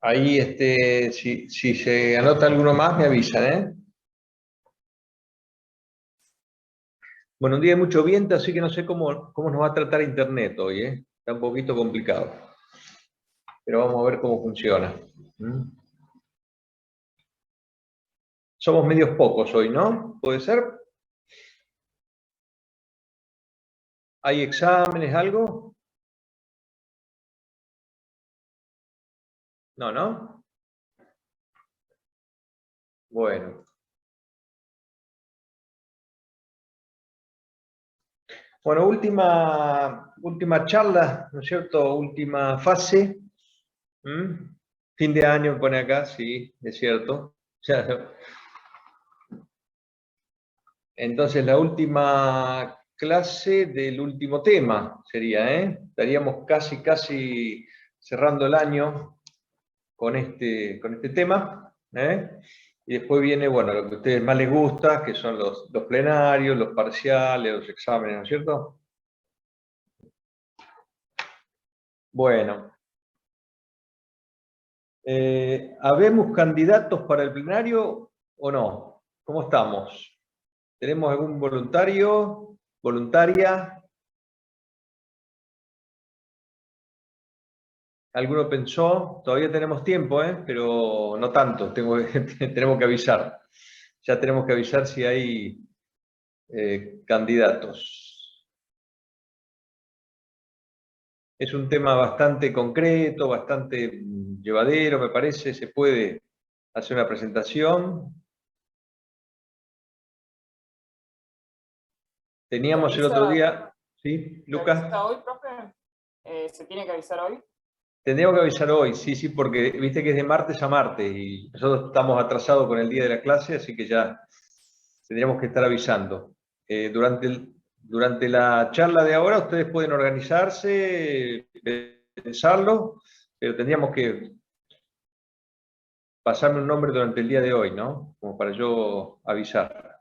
Ahí, si se anota alguno más, me avisan, ¿eh? Bueno, un día de mucho viento, así que no sé cómo nos va a tratar Internet hoy, ¿eh? Está un poquito complicado. Pero vamos a ver cómo funciona. ¿Mm? Somos medios pocos hoy, ¿no? ¿Puede ser? ¿Hay exámenes, algo? No, ¿no? Bueno. Bueno, última charla, ¿no es cierto? Última fase. ¿Mm? Fin de año me pone acá, sí, es cierto. Ya. Entonces, la última clase del último tema sería, ¿eh? Estaríamos casi cerrando el año con este tema, ¿eh? Y después viene, bueno, lo que a ustedes más les gusta, que son los plenarios, los parciales, los exámenes, ¿no es cierto? Bueno, ¿habemos candidatos para el plenario o no? ¿Cómo estamos? ¿Tenemos algún voluntario, voluntaria? Alguno pensó, todavía tenemos tiempo, pero no tanto, tenemos que avisar. Ya tenemos que avisar si hay candidatos. Es un tema bastante concreto, bastante llevadero, me parece. Se puede hacer una presentación. Teníamos el otro día, ¿sí, ¿Se avisa Lucas? hoy, profe? ¿Se tiene que avisar hoy? Tendríamos que avisar hoy, sí, porque viste que es de martes a martes y nosotros estamos atrasados con el día de la clase, así que ya tendríamos que estar avisando. Durante la charla de ahora ustedes pueden organizarse, pensarlo, pero tendríamos que pasarme un nombre durante el día de hoy, ¿no? Como para yo avisar.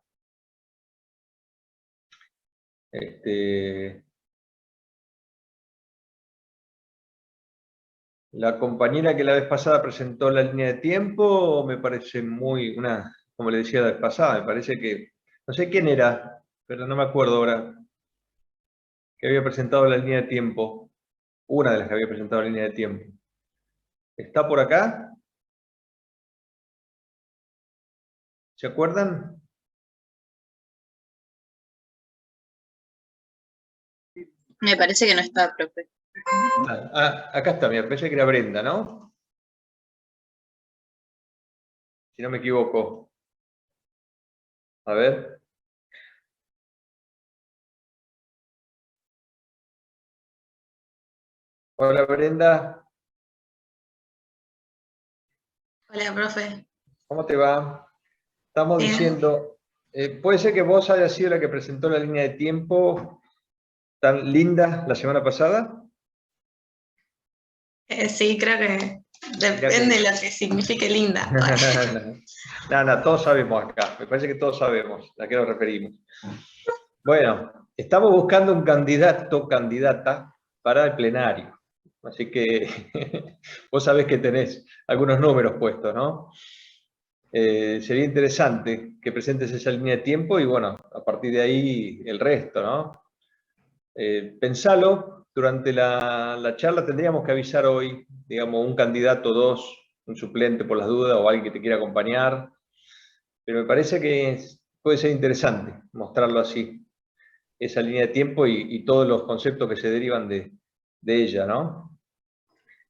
La compañera que la vez pasada presentó la línea de tiempo me parece como le decía la vez pasada, me parece que, no sé quién era, pero no me acuerdo ahora, que había presentado la línea de tiempo, una de las que había presentado la línea de tiempo. ¿Está por acá? ¿Se acuerdan? Me parece que no está, profe. Acá está, me parece que era Brenda, ¿no? Si no me equivoco. A ver. Hola Brenda, Hola, profe. ¿cómo te va? Estamos Bien. diciendo, ¿puede ser que vos hayas sido la que presentó la línea de tiempo tan linda la semana pasada? Sí, creo que depende de lo que signifique linda. No, todos sabemos acá, me parece que todos sabemos a qué nos referimos. Bueno, estamos buscando un candidato, candidata para el plenario. Así que vos sabés que tenés algunos números puestos, ¿no? Sería interesante que presentes esa línea de tiempo y bueno, a partir de ahí el resto, ¿no? Pensalo, durante la charla tendríamos que avisar hoy, digamos, un candidato, dos, un suplente por las dudas o alguien que te quiera acompañar, pero me parece que puede ser interesante mostrarlo así, esa línea de tiempo y todos los conceptos que se derivan de ella, ¿no?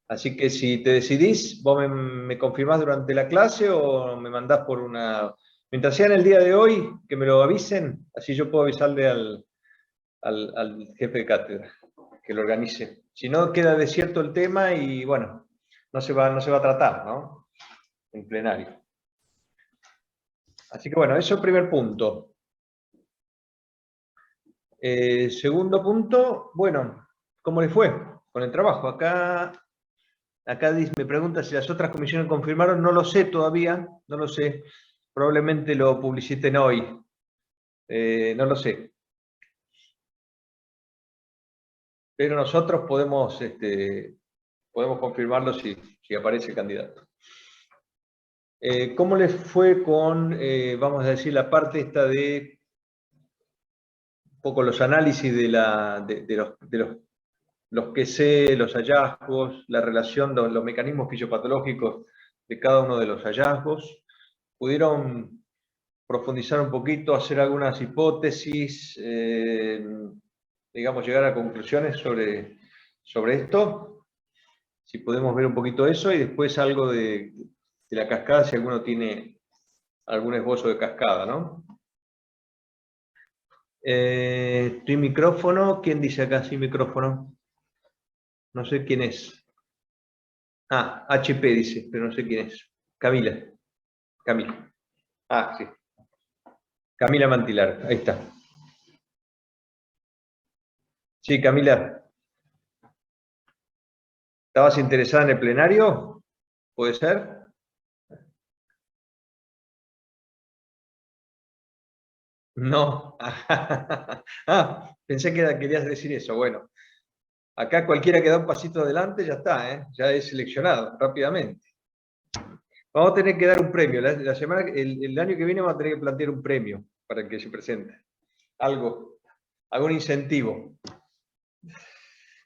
Así que si te decidís, vos me confirmás durante la clase o me mandás por una... Mientras sea en el día de hoy, que me lo avisen, así yo puedo avisarle al jefe de cátedra que lo organice. Si no, queda desierto el tema y bueno, no se va a tratar, ¿no? En plenario. Así que bueno, eso es el primer punto. Segundo punto, bueno, ¿cómo le fue con el trabajo? Acá me pregunta si las otras comisiones confirmaron, no lo sé todavía, no lo sé. Probablemente lo publiciten hoy, no lo sé. Pero nosotros podemos confirmarlo si si aparece el candidato. ¿Cómo les fue con, vamos a decir, la parte esta de un poco los análisis de los que sé, los hallazgos, la relación, los mecanismos fisiopatológicos de cada uno de los hallazgos? ¿Pudieron profundizar un poquito, hacer algunas hipótesis, digamos, llegar a conclusiones sobre esto? Si podemos ver un poquito eso y después algo de la cascada, si alguno tiene algún esbozo de cascada, ¿no? ¿Tu micrófono? ¿Quién dice acá sin micrófono? No sé quién es. Ah, HP dice, pero no sé quién es. Camila. Camila. Ah, sí. Camila Mantilar, ahí está. Sí, Camila. ¿Estabas interesada en el plenario? ¿Puede ser? No. Ah, pensé que querías decir eso. Bueno, acá cualquiera que da un pasito adelante ya está, ¿eh? Ya es seleccionado rápidamente. Vamos a tener que dar un premio. La semana, el año que viene vamos a tener que plantear un premio para el que se presente. Algún incentivo.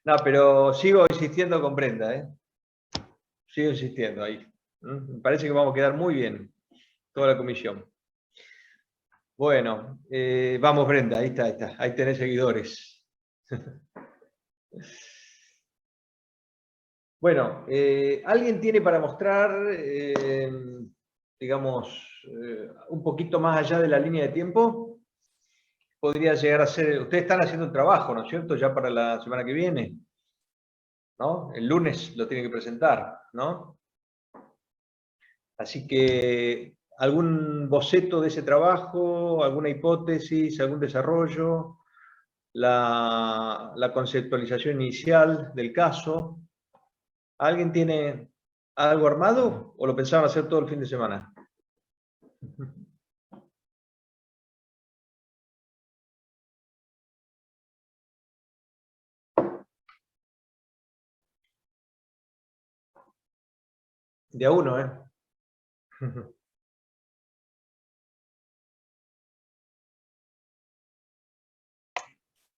No, pero sigo insistiendo con Brenda, ¿eh? Sigo insistiendo ahí. Me parece que vamos a quedar muy bien, toda la comisión. Bueno, vamos Brenda, ahí está, ahí está. Ahí tenés seguidores. Bueno, ¿alguien tiene para mostrar, digamos, un poquito más allá de la línea de tiempo? Podría llegar a ser, ustedes están haciendo el trabajo, ¿no es cierto? Ya para la semana que viene, ¿no? El lunes lo tienen que presentar, ¿no? Así que, ¿algún boceto de ese trabajo, alguna hipótesis, algún desarrollo, la conceptualización inicial del caso? ¿Alguien tiene algo armado o lo pensaban hacer todo el fin de semana? De a uno, ¿eh?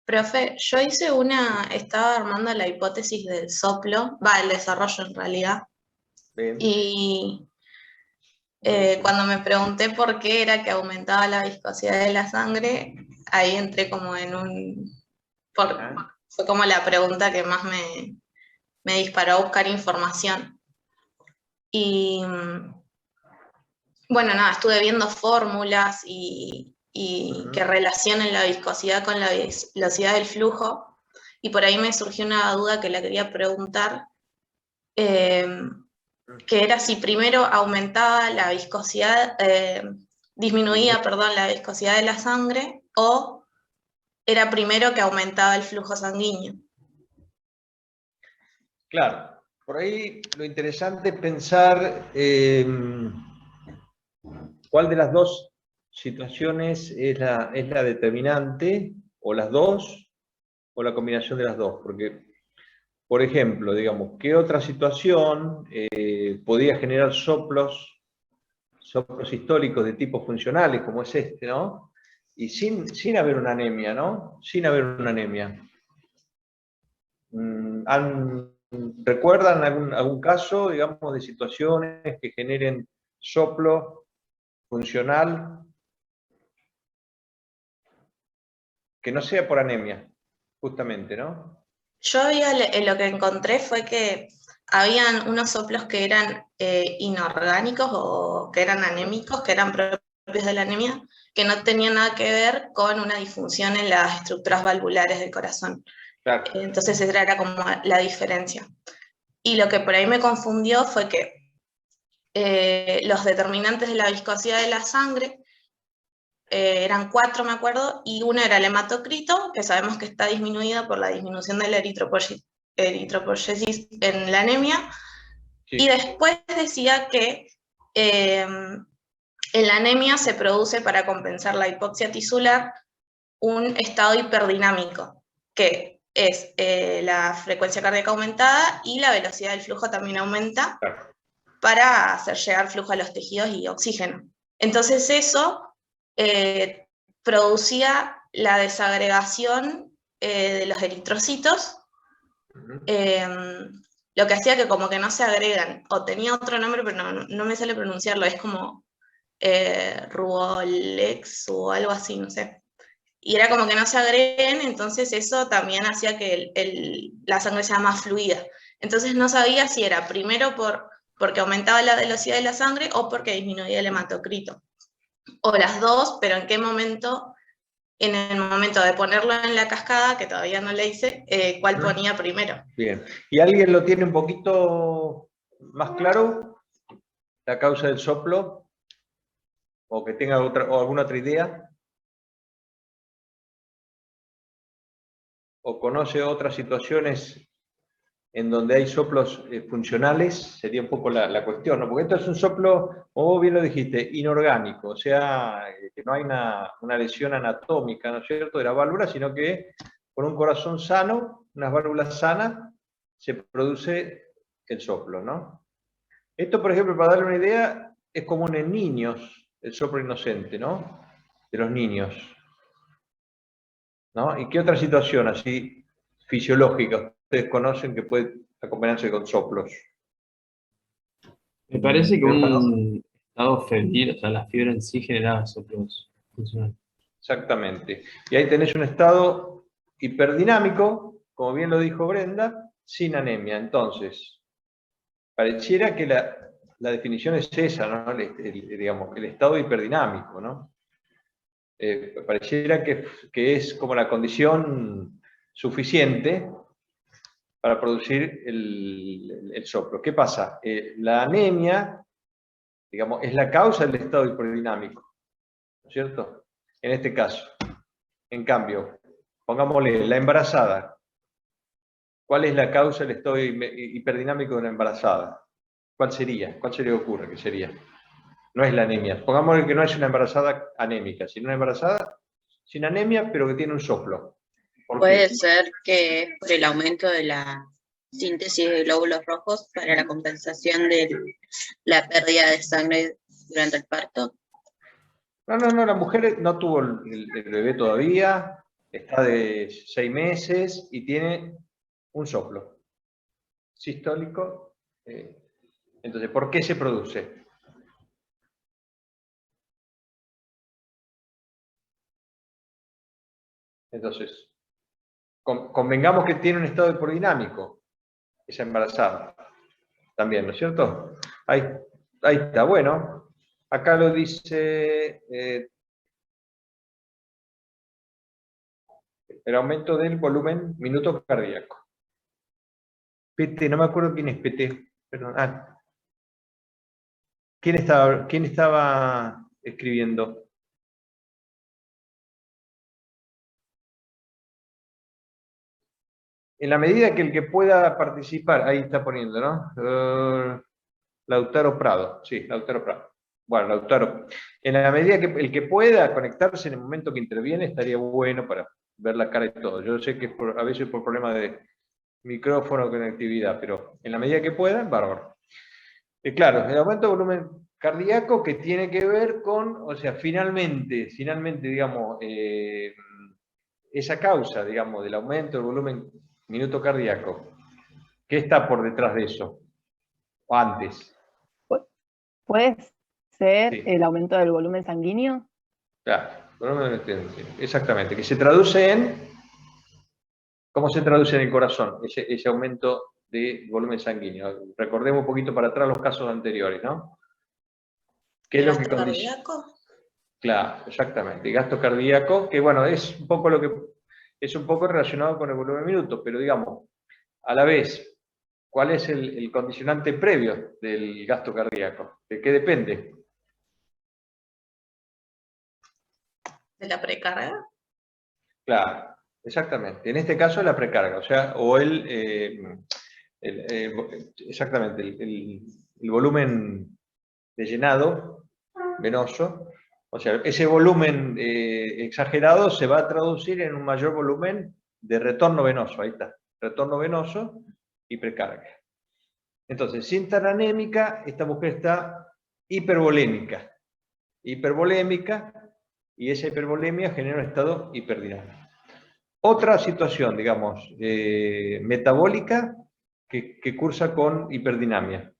Profe, yo estaba armando la hipótesis del soplo, el desarrollo en realidad, Bien. y cuando me pregunté por qué era que aumentaba la viscosidad de la sangre, ahí entré como fue como la pregunta que más me disparó a buscar información. Y bueno, nada, estuve viendo fórmulas y que relacionen la viscosidad con la velocidad del flujo, y por ahí me surgió una duda que la quería preguntar, que era si primero aumentaba la viscosidad, disminuía, perdón, la viscosidad de la sangre, o era primero que aumentaba el flujo sanguíneo. Claro, por ahí lo interesante es pensar cuál de las dos situaciones es la determinante, o las dos, o la combinación de las dos. Porque, por ejemplo, digamos, ¿qué otra situación podía generar soplos históricos de tipo funcionales, como es este, ¿no? Y sin haber una anemia, ¿no? Sin haber una anemia. ¿Recuerdan algún caso, digamos, de situaciones que generen soplo funcional que no sea por anemia, justamente, ¿no? Yo lo que encontré fue que habían unos soplos que eran inorgánicos o que eran anémicos, que eran propios de la anemia, que no tenían nada que ver con una disfunción en las estructuras valvulares del corazón. Claro. Entonces esa era como la diferencia. Y lo que por ahí me confundió fue que los determinantes de la viscosidad de la sangre eran 4, me acuerdo, y uno era el hematocrito, que sabemos que está disminuido por la disminución de la eritropoyesis en la anemia, sí. Y después decía que en la anemia se produce, para compensar la hipoxia tisular, un estado hiperdinámico, que es la frecuencia cardíaca aumentada y la velocidad del flujo también aumenta para hacer llegar flujo a los tejidos y oxígeno. Entonces eso producía la desagregación de los eritrocitos, lo que hacía que como que no se agregan, o tenía otro nombre, pero no me sale pronunciarlo, es como Ruolex o algo así, no sé. Y era como que no se agreguen, entonces eso también hacía que la sangre sea más fluida. Entonces no sabía si era primero porque aumentaba la velocidad de la sangre o porque disminuía el hematocrito. O las dos, pero en qué momento, en el momento de ponerlo en la cascada, que todavía no le hice, cuál ponía primero. Bien. ¿Y alguien lo tiene un poquito más claro? ¿La causa del soplo? ¿O que tenga o alguna otra idea? ¿O conoce otras situaciones en donde hay soplos funcionales? Sería un poco la cuestión, ¿no? Porque esto es un soplo, como vos bien lo dijiste, inorgánico, o sea, que no hay una lesión anatómica, ¿no es cierto?, de la válvula, sino que con un corazón sano, unas válvulas sanas, se produce el soplo, ¿no? Esto, por ejemplo, para darle una idea, es común en niños, el soplo inocente, ¿no? De los niños, ¿no? ¿Y qué otra situación así fisiológica ustedes conocen que puede acompañarse con soplos? Me parece que Pero bueno, un estado febril, o sea, la fiebre en sí generaba soplos funcionales. exactamente. Y ahí tenés un estado hiperdinámico, como bien lo dijo Brenda, sin anemia. Entonces, pareciera que la definición es esa, ¿no? Digamos, el estado hiperdinamico, ¿no? Pareciera que es como la condición suficiente para producir el soplo. ¿Qué pasa? La anemia, digamos, es la causa del estado hiperddinámico, ¿no es cierto? En este caso. En cambio, pongámosle la embarazada. ¿Cuál es la causa del estado hiperdinámico de la embarazada? ¿Cuál sería? ¿Cuál se le ocurre que sería? No es la anemia. Pongámosle que no es una embarazada anémica, sino una embarazada sin anemia, pero que tiene un soplo. ¿Por Puede qué? ser que por el aumento de la síntesis de glóbulos rojos para la compensación de la pérdida de sangre durante el parto. No, la mujer no tuvo el bebé todavía, está de 6 meses y tiene un soplo sistólico. Entonces, ¿por qué se produce? Entonces, convengamos que tiene un estado hipodinámico, esa embarazada, también, ¿no es cierto? Ahí está, bueno, acá lo dice el aumento del volumen minuto cardíaco. PT, no me acuerdo quién es PT, perdón. ¿Quién estaba escribiendo? En la medida que el que pueda participar, ahí está poniendo, ¿no? Lautaro Prado, sí, Lautaro Prado. Bueno, Lautaro, en la medida que el que pueda conectarse en el momento que interviene, estaría bueno para ver la cara y todo. Yo sé que a veces por problemas de micrófono o conectividad, pero en la medida que pueda, bárbaro. Claro, el aumento de volumen cardíaco que tiene que ver con, o sea, finalmente, digamos, esa causa, digamos, del aumento del volumen minuto cardíaco, ¿qué está por detrás de eso? O antes. ¿Puede ser Sí. el aumento del volumen sanguíneo? Claro, exactamente, que se traduce en, ¿cómo se traduce en el corazón? Ese aumento de volumen sanguíneo. Recordemos un poquito para atrás los casos anteriores, ¿no? ¿Qué es lo que condiciona? ¿Cardíaco? Claro, exactamente. El gasto cardíaco, que bueno, es un poco relacionado con el volumen minuto, pero digamos, a la vez, ¿cuál es el condicionante previo del gasto cardíaco? ¿De qué depende? ¿De la precarga? Claro, exactamente. En este caso la precarga, o sea, o exactamente, el volumen de llenado venoso, o sea, ese volumen exagerado se va a traducir en un mayor volumen de retorno venoso, ahí está, retorno venoso y precarga. Entonces, sin estar anémica, esta mujer está hipervolémica, y esa hipervolemia genera un estado hiperdinámico. Otra situación, digamos, metabólica que cursa con hiperdinamia.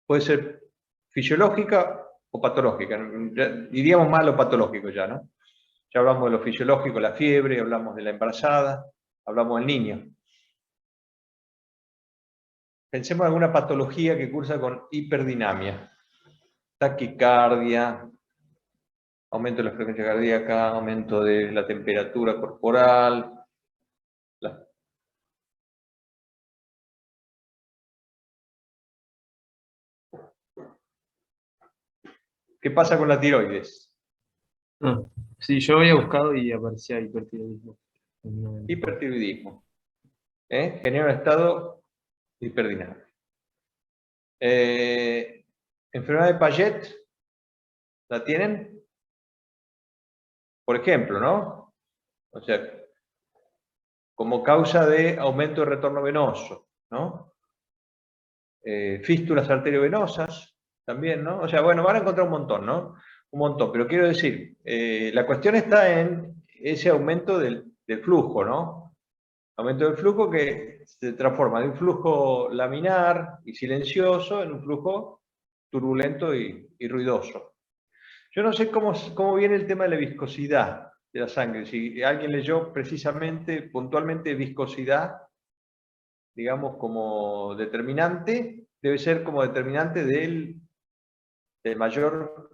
Puede ser fisiológica o patológica. Diríamos más lo patológico ya, ¿no? Ya hablamos de lo fisiológico, la fiebre, hablamos de la embarazada, hablamos del niño. Pensemos en alguna patología que cursa con hiperdinamia. Taquicardia, aumento de la frecuencia cardíaca, aumento de la temperatura corporal. ¿Qué pasa con la tiroides? Ah, sí, yo había buscado y aparecía hipertiroidismo. Hipertiroidismo. Genera un estado hiperdinámico. Enfermedad de Paget, ¿la tienen? Por ejemplo, ¿no? O sea, como causa de aumento de retorno venoso, ¿no? Fístulas arteriovenosas, también, ¿no? O sea, bueno, van a encontrar un montón, ¿no? Un montón, pero quiero decir, la cuestión está en ese aumento del flujo, ¿no? Aumento del flujo que se transforma de un flujo laminar y silencioso en un flujo turbulento y ruidoso. Yo no sé cómo viene el tema de la viscosidad de la sangre. Si alguien leyó precisamente, puntualmente, viscosidad, digamos, como determinante, debe ser como determinante de la mayor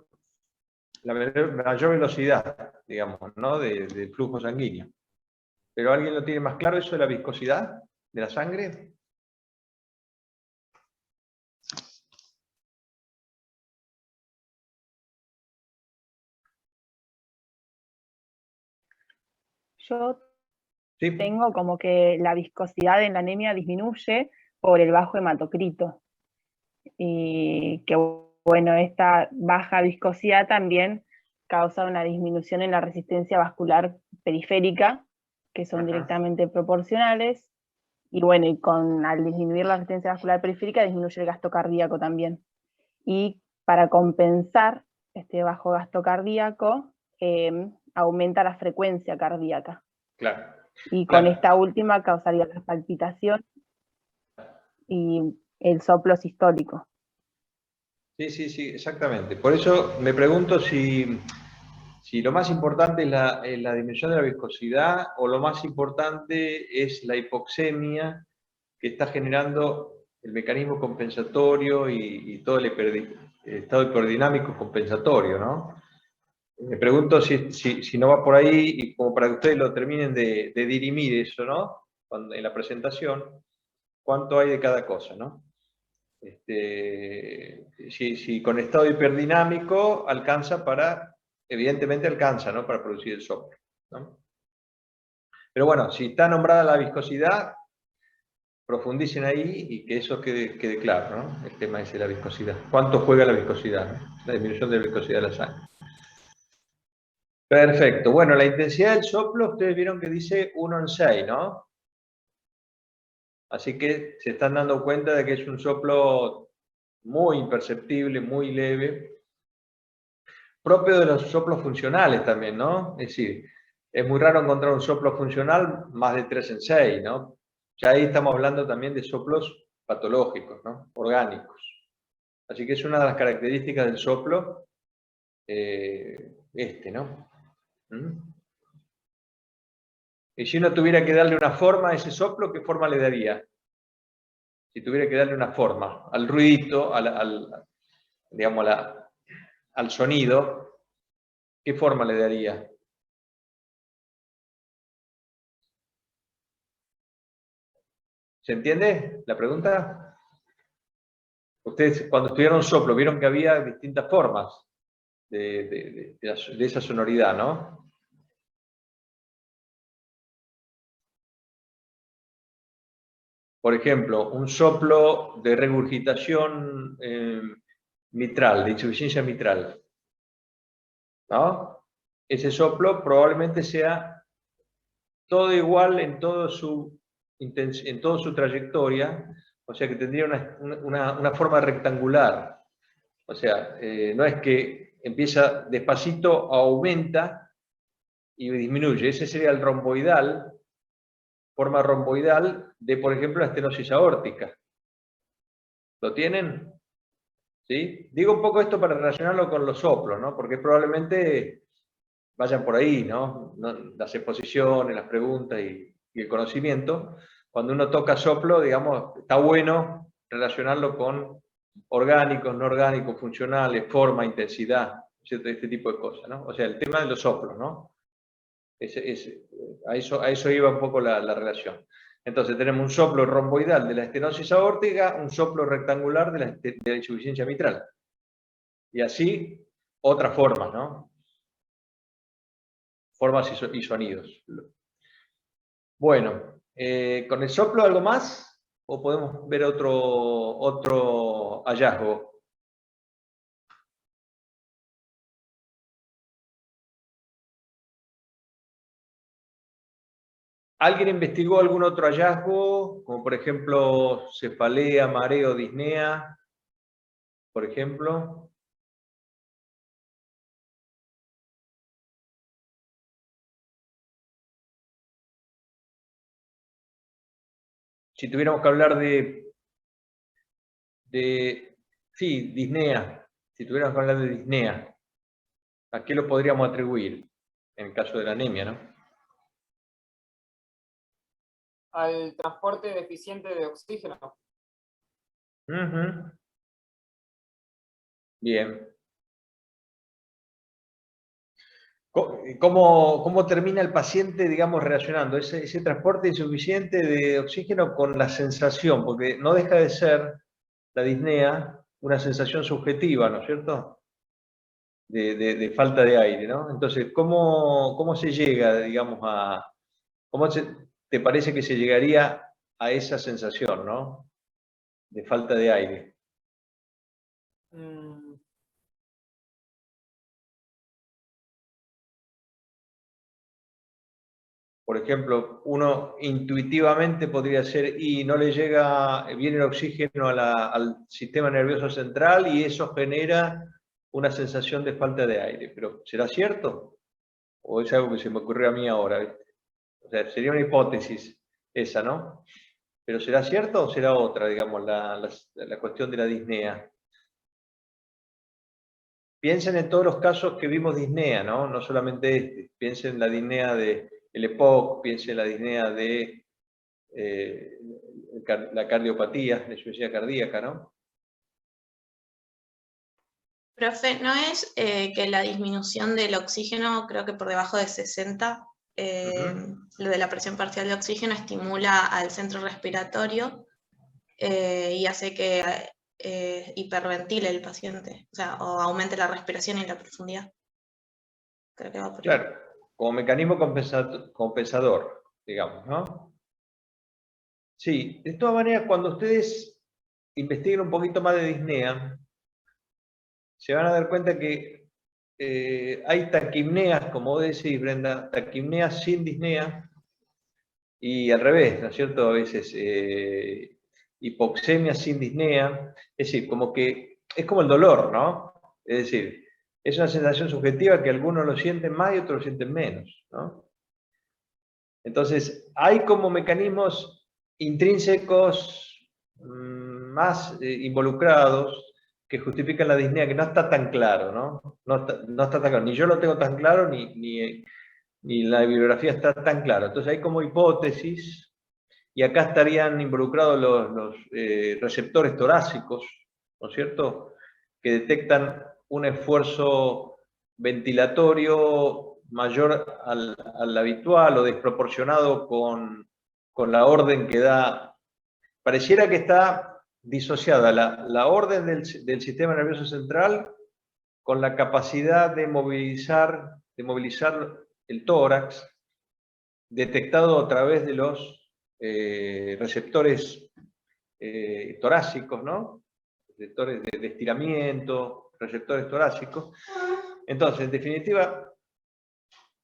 velocidad, digamos, ¿no? del flujo sanguíneo. ¿Pero alguien lo tiene más claro eso de la viscosidad de la sangre? Yo ¿Sí? tengo como que la viscosidad en la anemia disminuye por el bajo hematocrito. Y que, bueno, esta baja viscosidad también causa una disminución en la resistencia vascular periférica, que son directamente proporcionales. Y bueno, al disminuir la resistencia vascular periférica, disminuye el gasto cardíaco también. Y para compensar este bajo gasto cardíaco, aumenta la frecuencia cardíaca. Claro. Y con Claro. esta última causaría la palpitación y el soplo sistólico. Sí, exactamente. Por eso me pregunto si lo más importante es la disminución de la viscosidad o lo más importante es la hipoxemia que está generando el mecanismo compensatorio y todo el estado hiperdinamico compensatorio, ¿no? Me pregunto si no va por ahí y como para que ustedes lo terminen de dirimir eso, ¿no? En la presentación, cuánto hay de cada cosa, ¿no? Si con estado hiperdinamico alcanza evidentemente alcanza, ¿no? Para producir el soplo, ¿no? Pero bueno, si está nombrada la viscosidad, profundicen ahí y que eso quede claro, ¿no? El tema es de la viscosidad. ¿Cuánto juega la viscosidad, ¿no? La disminución de la viscosidad de la sangre. Perfecto. Bueno, la intensidad del soplo, ustedes vieron que dice 1 en 6, ¿no? Así que se están dando cuenta de que es un soplo muy imperceptible, muy leve, propio de los soplos funcionales también, ¿no? Es decir, es muy raro encontrar un soplo funcional más de 3 en 6, ¿no? Ya ahí estamos hablando también de soplos patológicos, ¿no? Orgánicos. Así que es una de las características del soplo, ¿no? Y si uno tuviera que darle una forma a ese soplo, ¿qué forma le daría? Si tuviera que darle una forma al ruidito, digamos, al sonido, ¿qué forma le daría? ¿Se entiende la pregunta? Ustedes cuando estudiaron soplo vieron que había distintas formas de esa sonoridad, ¿no? Por ejemplo, un soplo de regurgitación mitral, de insuficiencia mitral, ¿no? Ese soplo probablemente sea todo igual en toda su trayectoria, o sea que tendría una forma rectangular. O sea, no es que empieza despacito, aumenta y disminuye. Ese sería el romboidal, forma romboidal de, por ejemplo, la estenosis aórtica. ¿Lo tienen? ¿Sí? Digo un poco esto para relacionarlo con los soplos, ¿no? Porque probablemente vayan por ahí, ¿no? Las exposiciones, las preguntas y el conocimiento. Cuando uno toca soplo, digamos, está bueno relacionarlo con orgánicos, no orgánicos, funcionales, forma, intensidad, ¿cierto? Este tipo de cosas, ¿no? O sea, el tema de los soplos, ¿no? A eso iba un poco la relación. Entonces tenemos un soplo romboidal de la estenosis aórtica, un soplo rectangular de la insuficiencia mitral. Y así, otras formas, ¿no? Formas y sonidos. Bueno, ¿con el soplo algo más? ¿O podemos ver otro hallazgo? ¿Alguien investigó algún otro hallazgo? Como por ejemplo, cefalea, mareo, disnea, por ejemplo. Si tuviéramos que hablar sí, disnea, si tuviéramos que hablar de disnea, ¿a qué lo podríamos atribuir en el caso de la anemia, no? Al transporte deficiente de oxígeno. Uh-huh. Bien. ¿Cómo termina el paciente, digamos, relacionando ese transporte insuficiente de oxígeno con la sensación? Porque no deja de ser la disnea una sensación subjetiva, ¿no es cierto? De falta de aire, ¿no? Entonces, ¿cómo se llega, digamos, te parece que se llegaría a esa sensación, ¿no? De falta de aire. Por ejemplo, uno intuitivamente podría ser, y no le llega bien el oxígeno al sistema nervioso central y eso genera una sensación de falta de aire. Pero, ¿será cierto? ¿O es algo que se me ocurrió a mí ahora? ¿Viste? O sea, sería una hipótesis esa, ¿no? Pero ¿será cierto o será otra, digamos, la cuestión de la disnea? Piensen en todos los casos que vimos disnea, ¿no? No solamente este. Piensen en la disnea de el EPOC, piensen en la disnea de la cardiopatía, la insuficiencia cardíaca, ¿no? Profe, ¿no es que la disminución del oxígeno, creo que por debajo de 60, lo de la presión parcial de oxígeno estimula al centro respiratorio y hace que hiperventile el paciente, o sea, o aumente la respiración y la profundidad? Creo que va por ahí. Claro, como mecanismo compensador, digamos, ¿no? Sí, de todas maneras, cuando ustedes investiguen un poquito más de disnea, se van a dar cuenta que hay taquipneas, como vos decís, Brenda, taquipneas sin disnea, y al revés, ¿no es cierto? A veces hipoxemia sin disnea, es decir, como que es como el dolor, ¿no? Es decir, es una sensación subjetiva que algunos lo sienten más y otros lo sienten menos, ¿no? Entonces, hay como mecanismos intrínsecos más involucrados que justifican la disnea, que no está tan claro, ¿no? No está tan claro. Ni yo lo tengo tan claro, ni la bibliografía está tan clara. Entonces hay como hipótesis, y acá estarían involucrados los receptores torácicos, ¿no es cierto?, que detectan un esfuerzo ventilatorio mayor al habitual o desproporcionado con la orden que da. Pareciera que está disociada la orden del sistema nervioso central con la capacidad de movilizar el tórax, detectado a través de los receptores torácicos, ¿no? Receptores de estiramiento, receptores torácicos. Entonces, en definitiva,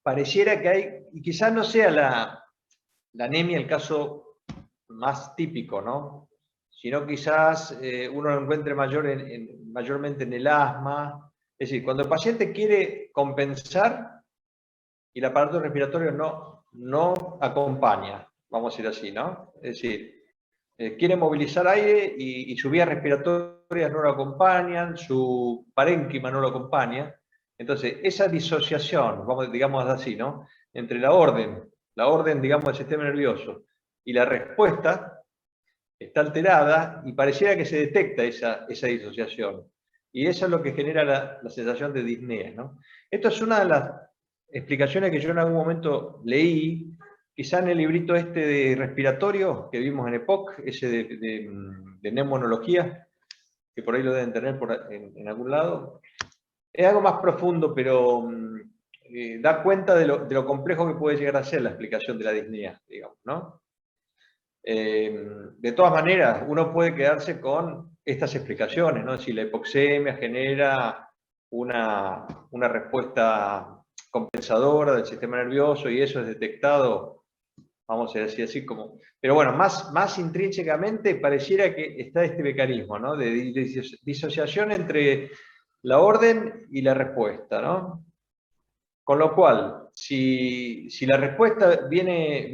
pareciera que hay, y quizás no sea la anemia el caso más típico, ¿no? Sino quizás uno lo encuentre mayormente en el asma. Es decir, cuando el paciente quiere compensar y el aparato respiratorio no acompaña, vamos a decir así, ¿no? Es decir, quiere movilizar aire y sus vías respiratorias no lo acompañan, su parénquima no lo acompaña. Entonces, esa disociación, digamos así, ¿no? Entre la orden, digamos, del sistema nervioso y la respuesta está alterada y pareciera que se detecta esa disociación. Y eso es lo que genera la sensación de disnea, ¿no? Esto es una de las explicaciones que yo en algún momento leí, quizá en el librito este de respiratorio que vimos en EPOC, ese de neumonología, que por ahí lo deben tener en algún lado. Es algo más profundo, pero da cuenta de lo complejo que puede llegar a ser la explicación de la disnea, digamos, ¿no? De todas maneras, uno puede quedarse con estas explicaciones, ¿no? Si la hipoxemia genera una respuesta compensadora del sistema nervioso y eso es detectado, vamos a decir así como... Pero bueno, más intrínsecamente pareciera que está este mecanismo, ¿no? De disociación entre la orden y la respuesta, ¿no? Con lo cual, si la respuesta viene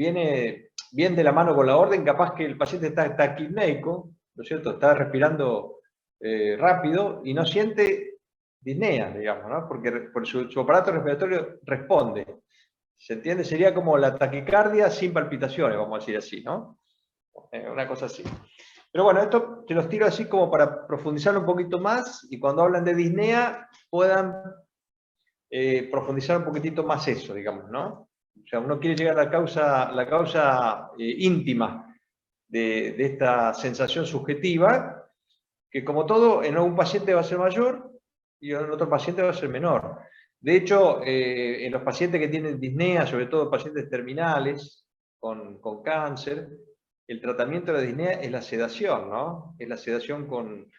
bien de la mano con la orden, capaz que el paciente está taquipneico, ¿no es cierto? Está respirando rápido y no siente disnea, digamos, ¿no? Porque por su aparato respiratorio responde. ¿Se entiende? Sería como la taquicardia sin palpitaciones, vamos a decir así, ¿no? Una cosa así. Pero bueno, esto te los tiro así como para profundizar un poquito más y cuando hablan de disnea puedan profundizar un poquitito más eso, digamos, ¿no? O sea, uno quiere llegar a la causa íntima de esta sensación subjetiva, que como todo, en un paciente va a ser mayor y en otro paciente va a ser menor. De hecho, en los pacientes que tienen disnea, sobre todo pacientes terminales con cáncer, el tratamiento de la disnea es la sedación, ¿no? Es la sedación con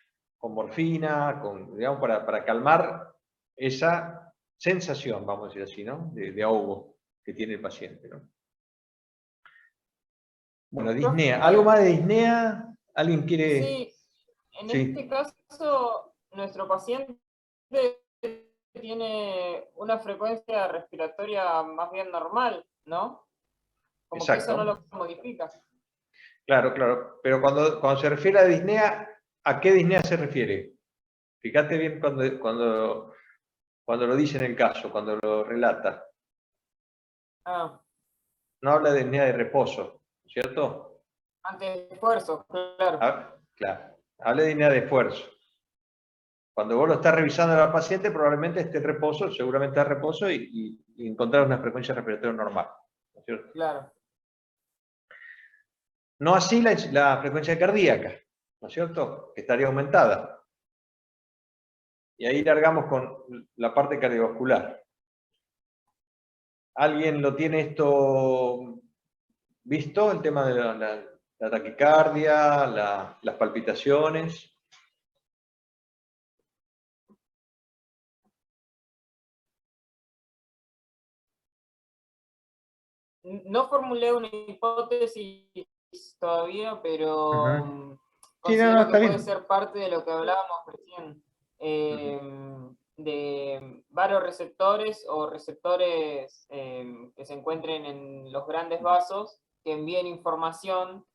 morfina, digamos, para calmar esa sensación, vamos a decir así, ¿no? De ahogo que tiene el paciente, ¿no? Bueno, disnea. ¿Algo más de disnea? ¿Alguien quiere...? Sí, en Sí. este caso, nuestro paciente tiene una frecuencia respiratoria más bien normal, ¿no? Como Exacto. que eso no lo modifica. Claro, claro. Pero cuando se refiere a disnea, ¿a qué disnea se refiere? Fíjate bien cuando lo dice en el caso, cuando lo relata. Ah, No habla de disnea de reposo, ¿cierto? ante esfuerzo, claro. Claro. Habla de disnea de esfuerzo. Cuando vos lo estás revisando al paciente, probablemente esté en reposo, seguramente está en reposo y encontrar una frecuencia respiratoria normal, ¿no es cierto? Claro. No así la frecuencia cardíaca, ¿no es cierto? Que estaría aumentada. Y ahí largamos con la parte cardiovascular. ¿Alguien lo tiene esto visto? El tema de la taquicardia, las palpitaciones. No formulé una hipótesis todavía, pero Sí, considero está que puede bien. ser parte de lo que hablábamos recién, de varios receptores o receptores que se encuentren en los grandes vasos que envíen información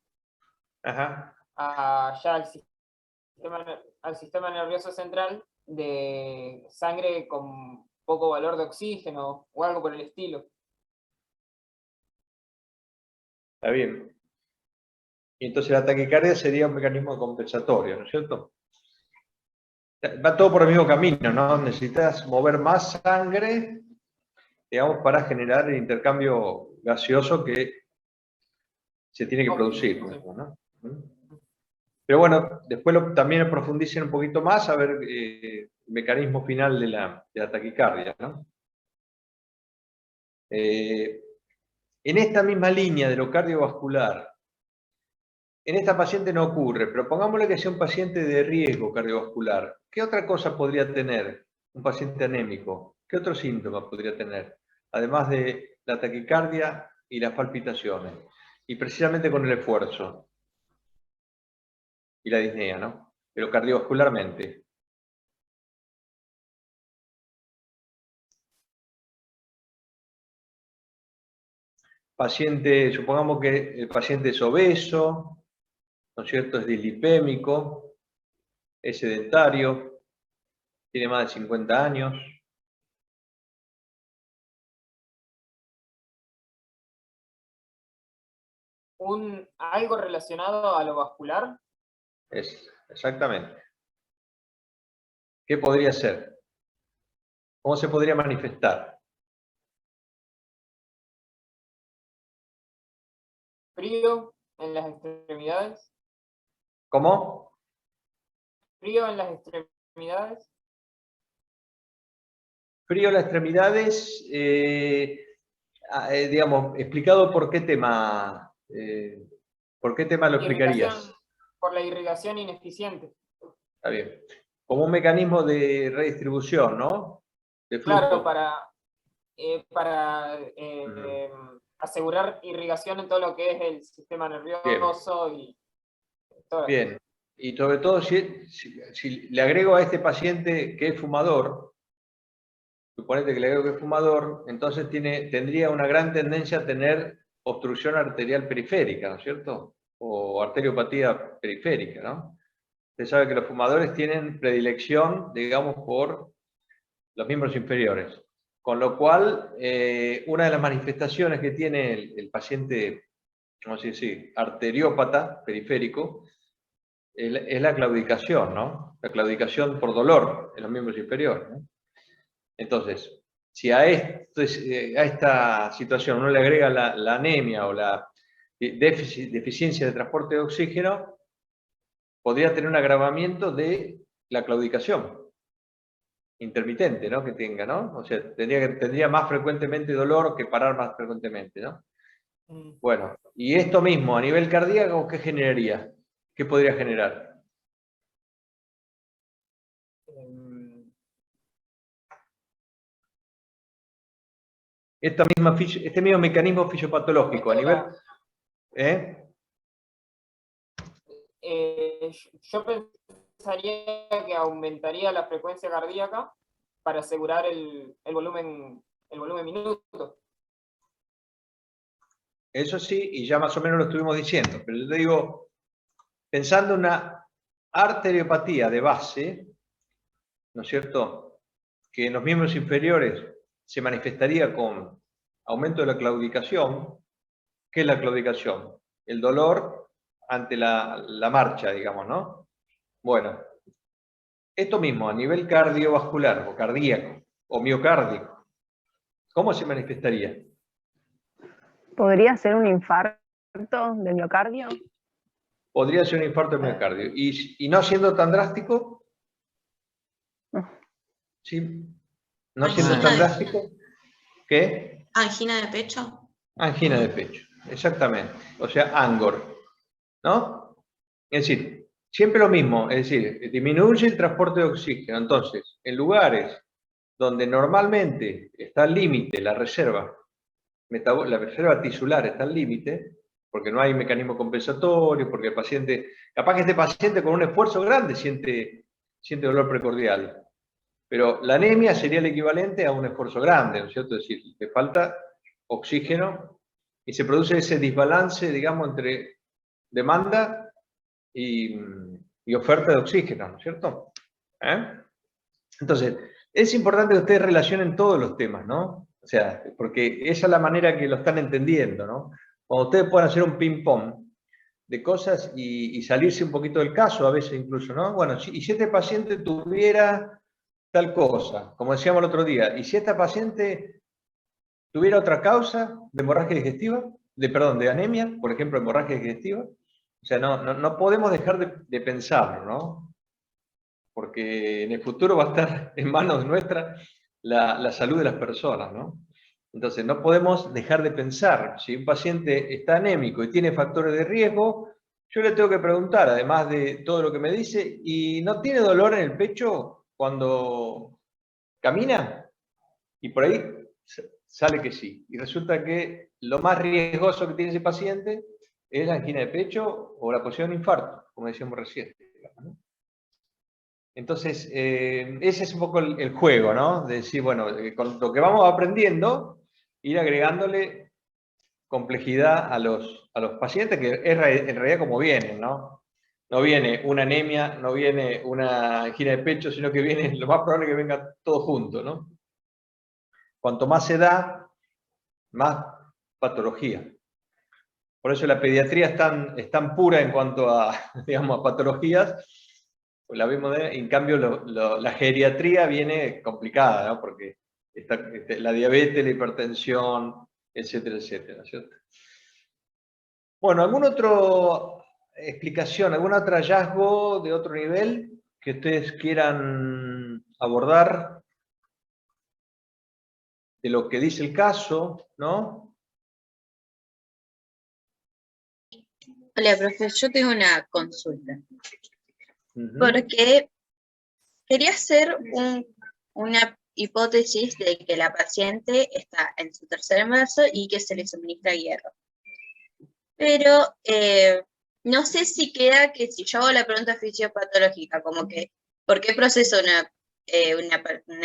Ajá. allá al sistema nervioso central de sangre con poco valor de oxígeno o algo por el estilo. Está bien. Y entonces la taquicardia sería un mecanismo compensatorio, ¿no es cierto? Va todo por el mismo camino, ¿no? Necesitas mover más sangre, digamos, para generar el intercambio gaseoso que se tiene que producir, ¿no? Pero bueno, después también profundicen un poquito más a ver el mecanismo final de la taquicardia, ¿no? En esta misma línea de lo cardiovascular, en esta paciente no ocurre, pero pongámosle que sea un paciente de riesgo cardiovascular. ¿Qué otra cosa podría tener un paciente anémico? ¿Qué otros síntomas podría tener? Además de la taquicardia y las palpitaciones. y precisamente con el esfuerzo y la disnea, ¿no? Pero cardiovascularmente. Paciente, supongamos que el paciente es obeso, ¿no es cierto? Es dislipémico, es sedentario, tiene más de 50 años. Algo relacionado a lo vascular. Exactamente. ¿Qué podría ser? ¿Cómo se podría manifestar? Frío en las extremidades. ¿Cómo? Frío en las extremidades. Frío en las extremidades, digamos, explicado por qué tema lo explicarías. Por la irrigación ineficiente. Está bien. Como un mecanismo de redistribución, ¿no? De flujo. Claro, para asegurar irrigación en todo lo que es el sistema nervioso y todo. Bien. Y sobre todo si le agrego a este paciente que es fumador, suponete que le agrego que es fumador, entonces tendría una gran tendencia a tener obstrucción arterial periférica, ¿no es cierto? O arteriopatía periférica, ¿no? Usted sabe que los fumadores tienen predilección, digamos, por los miembros inferiores. Con lo cual, una de las manifestaciones que tiene el paciente, vamos a decir, arteriópata periférico, es la claudicación, ¿no? La claudicación por dolor en los miembros inferiores, ¿no? Entonces, si a esta situación uno le agrega la anemia o la deficiencia de transporte de oxígeno, podría tener un agravamiento de la claudicación intermitente, ¿no? Que tenga, ¿no? O sea, tendría más frecuentemente dolor que parar más frecuentemente, ¿no? Bueno, y esto mismo, a nivel cardíaco, ¿qué generaría? ¿Qué podría generar? Este mismo mecanismo fisiopatológico, a nivel... Yo pensaría que aumentaría la frecuencia cardíaca para asegurar el volumen minuto. Eso sí, y ya más o menos lo estuvimos diciendo, pero yo te digo, pensando en una arteriopatía de base, ¿no es cierto?, que en los miembros inferiores se manifestaría con aumento de la claudicación. ¿Qué es la claudicación? El dolor ante la marcha, digamos, ¿no? Bueno, esto mismo a nivel cardiovascular o cardíaco o miocárdico, ¿cómo se manifestaría? ¿Podría ser un infarto del miocardio? Podría ser un infarto del miocardio. ¿Y no siendo tan drástico? ¿Sí? ¿No siendo tan drástico? ¿Qué? ¿Angina de pecho? Angina de pecho, exactamente. O sea, ANGOR, ¿no? Es decir, siempre lo mismo, es decir, disminuye el transporte de oxígeno. Entonces, en lugares donde normalmente está al límite la reserva tisular está al límite, porque no hay mecanismo compensatorio, porque el paciente, capaz que este paciente con un esfuerzo grande siente dolor precordial, pero la anemia sería el equivalente a un esfuerzo grande, ¿no es cierto? Es decir, le falta oxígeno y se produce ese desbalance, digamos, entre demanda y oferta de oxígeno, ¿no es cierto? Entonces, es importante que ustedes relacionen todos los temas, ¿no? O sea, porque esa es la manera que lo están entendiendo, ¿no? Cuando ustedes puedan hacer un ping-pong de cosas y salirse un poquito del caso, a veces incluso, ¿no? Bueno, y si este paciente tuviera tal cosa, como decíamos el otro día, y si esta paciente tuviera otra causa de hemorragia digestiva, de anemia, por ejemplo, hemorragia digestiva, o sea, no podemos dejar de pensarlo, ¿no? Porque en el futuro va a estar en manos nuestras la salud de las personas, ¿no? Entonces, no podemos dejar de pensar. Si un paciente está anémico y tiene factores de riesgo, yo le tengo que preguntar, además de todo lo que me dice, ¿y no tiene dolor en el pecho cuando camina? Y por ahí sale que sí. Y resulta que lo más riesgoso que tiene ese paciente es la angina de pecho o la posibilidad de un infarto, como decíamos recién. ¿No? Entonces, ese es un poco el juego, ¿no? De decir, bueno, con lo que vamos aprendiendo, ir agregándole complejidad a los pacientes, que es en realidad como vienen, ¿no? No viene una anemia, no viene una angina de pecho, sino que viene, lo más probable es que venga todo junto, ¿no? Cuanto más se da, más patología. Por eso la pediatría es tan pura en cuanto a, digamos, a patologías, pues la vemos en cambio la geriatría viene complicada, ¿no? Porque está la diabetes, la hipertensión, etcétera, etcétera, ¿cierto? Bueno, ¿alguna otra explicación, algún otro hallazgo de otro nivel que ustedes quieran abordar de lo que dice el caso, ¿no? Hola, profe, yo tengo una consulta. Uh-huh. Porque quería hacer una hipótesis de que la paciente está en su tercer embarazo y que se le suministra hierro. Pero no sé si queda que si yo hago la pregunta fisiopatológica, como que, ¿por qué proceso una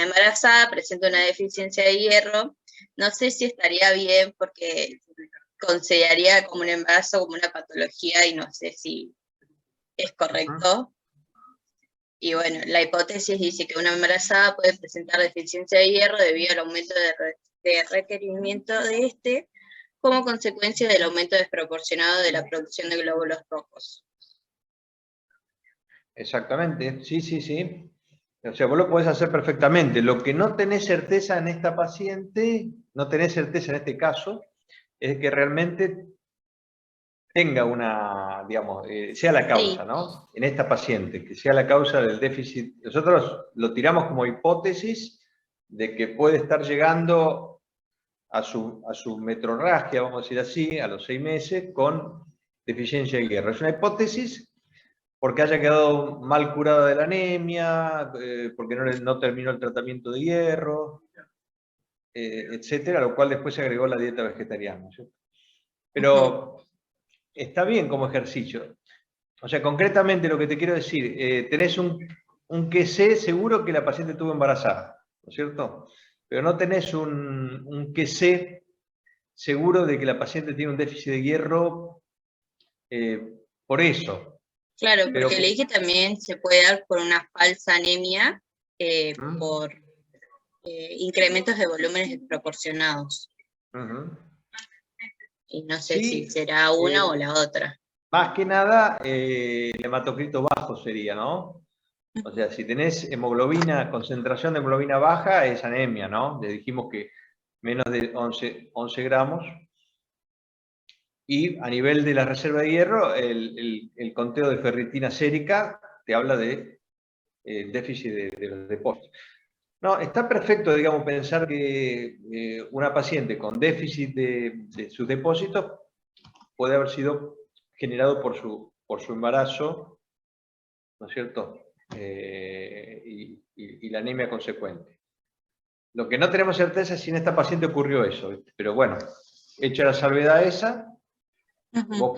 embarazada presenta una deficiencia de hierro? No sé si estaría bien porque consideraría como un embarazo como una patología y no sé si es correcto. Y bueno, la hipótesis dice que una embarazada puede presentar deficiencia de hierro debido al aumento de requerimiento de este, como consecuencia del aumento desproporcionado de la producción de glóbulos rojos. Exactamente, sí, sí, sí. O sea, vos lo podés hacer perfectamente. Lo que no tenés certeza en esta paciente, no tenés certeza en este caso, es que realmente tenga una, digamos, sea la causa, Sí. ¿no? En esta paciente, que sea la causa del déficit. Nosotros lo tiramos como hipótesis de que puede estar llegando a su metrorragia, vamos a decir así, a los 6 meses, con deficiencia de hierro. Es una hipótesis porque haya quedado mal curada de la anemia, porque no terminó el tratamiento de hierro, etcétera, lo cual después se agregó la dieta vegetariana, ¿cierto? Pero está bien como ejercicio. O sea, concretamente lo que te quiero decir, tenés un que sé seguro que la paciente estuvo embarazada, ¿no es cierto? Pero no tenés un que sé seguro de que la paciente tiene un déficit de hierro por eso. Claro, porque Pero, le dije también se puede dar por una falsa anemia, por incrementos de volúmenes desproporcionados. Y no sé si sí, será una o la otra. más que nada, el hematocrito bajo sería, ¿no? O sea, si tenés hemoglobina, concentración de hemoglobina baja, es anemia, ¿no? Le dijimos que menos de 11 gramos. Y a nivel de la reserva de hierro, el conteo de ferritina sérica te habla de déficit de los depósitos. No, está perfecto, digamos, pensar que una paciente con déficit de sus depósitos puede haber sido generado por su embarazo, ¿no es cierto? Y la anemia consecuente. Lo que no tenemos certeza es si en esta paciente ocurrió eso, ¿viste? Pero bueno, hecha la salvedad esa, vos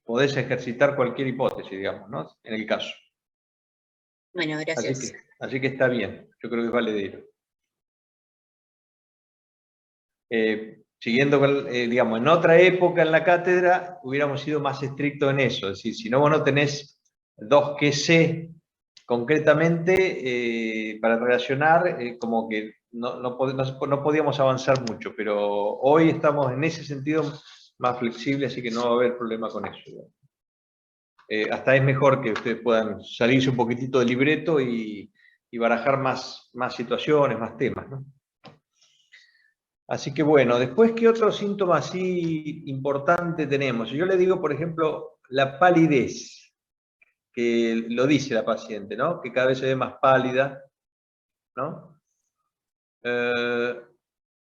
podés ejercitar cualquier hipótesis, digamos, ¿no? En el caso. Bueno, gracias. Así que está bien, yo creo que es valedero. Siguiendo con, digamos, en otra época en la cátedra hubiéramos sido más estrictos en eso, es decir, si no vos no tenés dos que sé concretamente para relacionar, como que no podíamos avanzar mucho, pero hoy estamos en ese sentido más flexibles, así que no va a haber problema con eso. Hasta es mejor que ustedes puedan salirse un poquitito del libreto y barajar más situaciones, más temas, ¿no? Así que bueno, después, ¿qué otro síntoma así importante tenemos? Yo le digo, por ejemplo, la palidez, que lo dice la paciente, ¿no? Que cada vez se ve más pálida, ¿no?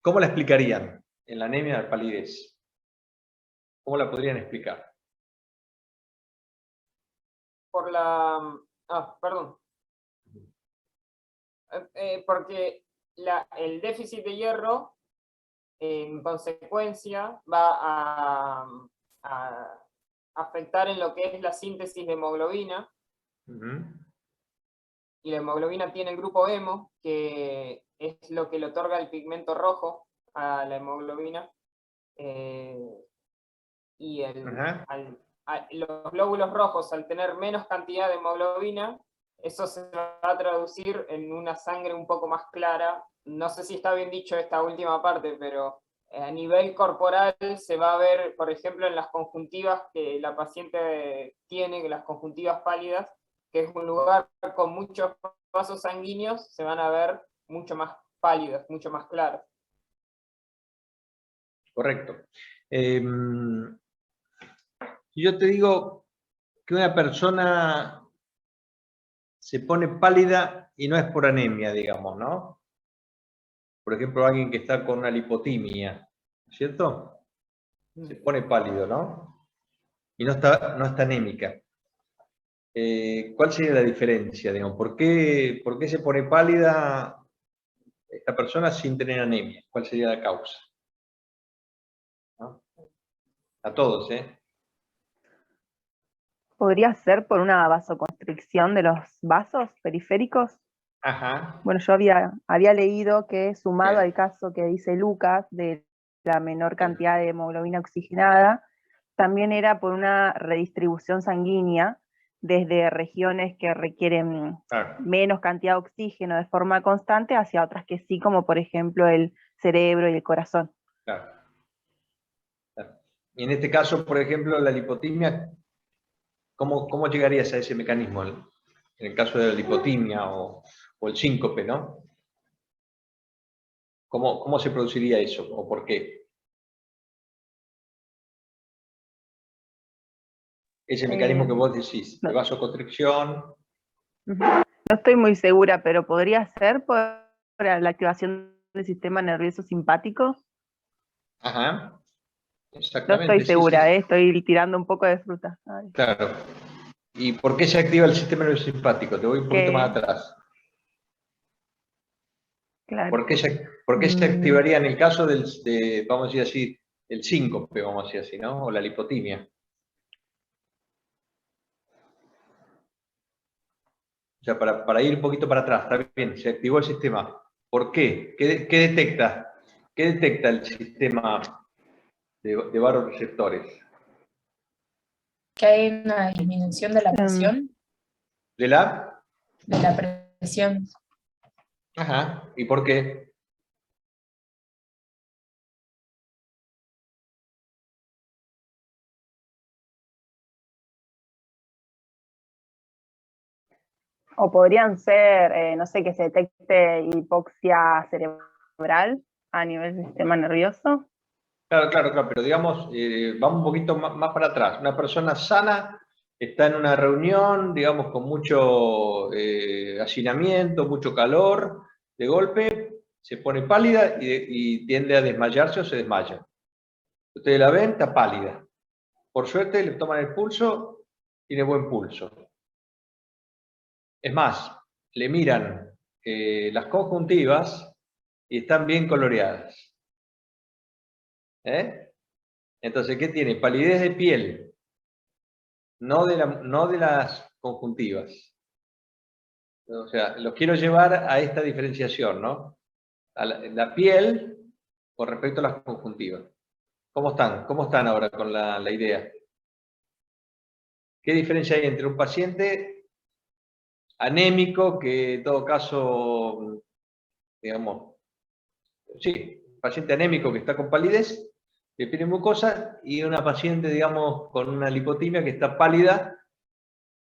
¿Cómo la explicarían en la anemia de palidez? ¿Cómo la podrían explicar? Por la... perdón. Porque el déficit de hierro, en consecuencia, va a afectar en lo que es la síntesis de hemoglobina. Ujú. Y la hemoglobina tiene el grupo hemo, que es lo que le otorga el pigmento rojo a la hemoglobina. Y Ajá. los glóbulos rojos, al tener menos cantidad de hemoglobina, eso se va a traducir en una sangre un poco más clara. No sé si está bien dicho esta última parte, pero a nivel corporal se va a ver, por ejemplo, en las conjuntivas que la paciente tiene, las conjuntivas pálidas, que es un lugar con muchos vasos sanguíneos, se van a ver mucho más pálidas, mucho más claras. Correcto. Si yo te digo que una persona se pone pálida y no es por anemia, digamos, ¿no? Por ejemplo, alguien que está con una lipotimia, ¿cierto? Se pone pálido, ¿no? Y no está anémica. ¿Cuál sería la diferencia, digamos? ¿Por qué se pone pálida esta persona sin tener anemia? ¿Cuál sería la causa? ¿No? A todos, ¿eh? ¿Podría ser por una vasoconstricción de los vasos periféricos? Ajá. Bueno, yo había leído que sumado Bien. al caso que dice Lucas de la menor cantidad de hemoglobina oxigenada, también era por una redistribución sanguínea desde regiones que requieren Claro. menos cantidad de oxígeno de forma constante hacia otras que sí, como por ejemplo el cerebro y el corazón. Claro. Claro. Y en este caso, por ejemplo, la lipotimia, ¿cómo llegarías a ese mecanismo? En el caso de la lipotimia o el síncope, ¿no? ¿Cómo se produciría eso o por qué? Ese mecanismo que vos decís, de No, vasoconstricción. no estoy muy segura, pero podría ser por la activación del sistema nervioso simpático. Ajá, No estoy exactamente, sí, segura, sí. estoy tirando un poco de fruta. Ay, Claro. ¿Y por qué se activa el sistema nervioso simpático? Te voy un poquito más que, atrás. claro. ¿Por qué se activaría en el caso vamos a decir así, el síncope, vamos a decir así, ¿no? O la lipotimia. O sea, para ir un poquito para atrás, está bien, se activó el sistema. ¿Por qué? ¿Qué detecta? ¿Qué detecta el sistema de varoreceptores? Que hay una disminución de la presión, ¿De la? de la presión. Ajá. ¿Y por qué? O podrían ser, no sé, que se detecte hipoxia cerebral a nivel del sistema nervioso. Claro, pero digamos, vamos un poquito más para atrás. Una persona sana está en una reunión, digamos, con mucho hacinamiento, mucho calor, de golpe se pone pálida y tiende a desmayarse o se desmaya. Ustedes la ven, está pálida. Por suerte le toman el pulso, tiene buen pulso. Es más, le miran las conjuntivas y están bien coloreadas. Entonces, ¿qué tiene? Palidez de piel, no de las conjuntivas. O sea, los quiero llevar a esta diferenciación, ¿no? A la piel con respecto a las conjuntivas. ¿Cómo están? ¿Cómo están ahora con la idea? ¿Qué diferencia hay entre un paciente anémico, que en todo caso, digamos, sí, paciente anémico que está con palidez, que tiene mucosa, y una paciente, digamos, con una lipotimia que está pálida,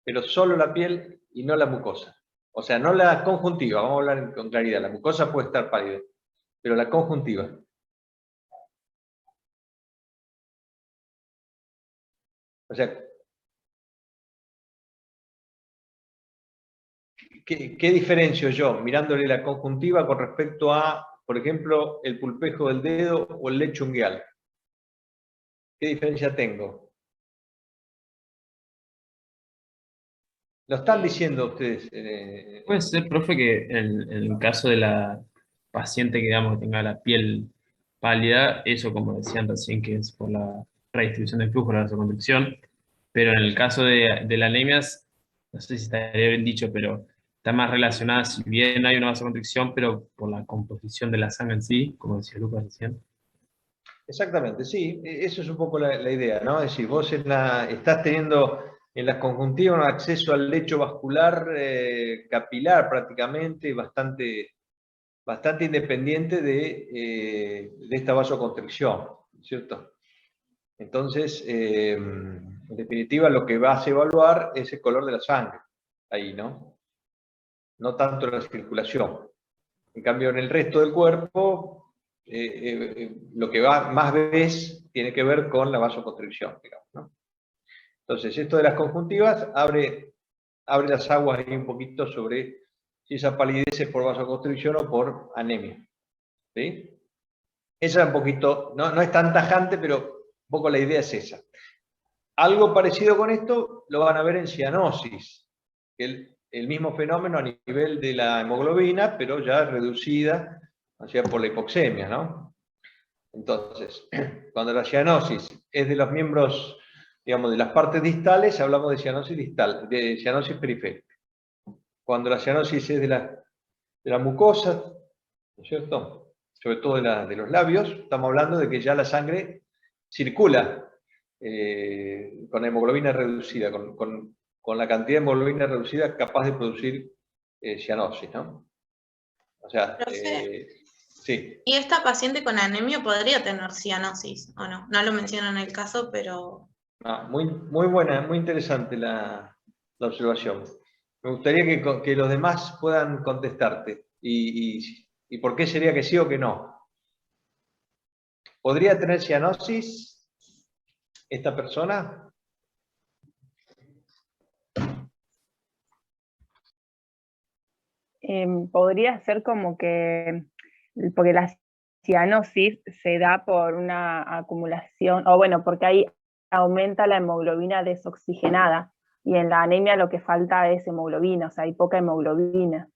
pero solo la piel y no la mucosa? O sea, no la conjuntiva, vamos a hablar con claridad. La mucosa puede estar pálida, pero la conjuntiva. O sea, ¿qué diferencio yo mirándole la conjuntiva con respecto a, por ejemplo, el pulpejo del dedo o el lecho ungueal? ¿Qué diferencia tengo? Lo están diciendo ustedes. Puede ser, profe, que en el caso de la paciente que, digamos, que tenga la piel pálida, eso, como decían recién, que es por la redistribución del flujo, la vasoconstricción, Pero en el caso de la anemia, no sé si estaría bien dicho, pero está más relacionada, si bien hay una vasoconstricción, pero por la composición de la sangre en sí, como decía Lucas recién. Exactamente, sí, eso es un poco la idea, ¿no? Es decir, vos estás teniendo en las conjuntivas un acceso al lecho vascular capilar prácticamente bastante independiente de esta vasoconstricción, ¿cierto? Entonces, en definitiva, lo que vas a evaluar es el color de la sangre, ahí, ¿no? No tanto la circulación. En cambio, en el resto del cuerpo, lo que más ves tiene que ver con la vasoconstricción, digamos, ¿no? Entonces, esto de las conjuntivas abre las aguas ahí un poquito sobre si esa palidez es por vasoconstricción o por anemia, ¿sí? Esa es un poquito, no es tan tajante, pero un poco la idea es esa. Algo parecido con esto lo van a ver en cianosis, el mismo fenómeno a nivel de la hemoglobina, pero ya reducida, o sea, por la hipoxemia, ¿no? Entonces, cuando la cianosis es de los miembros, digamos, de las partes distales, hablamos de cianosis distal, de cianosis periférica. Cuando la cianosis es de la mucosa, ¿no es cierto? Sobre todo de los labios, estamos hablando de que ya la sangre circula con hemoglobina reducida, con la cantidad de hemoglobina reducida capaz de producir cianosis, ¿no? O sea, Profe, sí. ¿y esta paciente con anemia podría tener cianosis o no? No lo menciono en el caso, pero... Muy buena, muy interesante la observación. Me gustaría que los demás puedan contestarte. ¿Y por qué sería que sí o que no? ¿Podría tener cianosis esta persona? Podría ser como que, porque la cianosis se da por una acumulación, o bueno, porque ahí aumenta la hemoglobina desoxigenada, y en la anemia lo que falta es hemoglobina, o sea, hay poca hemoglobina.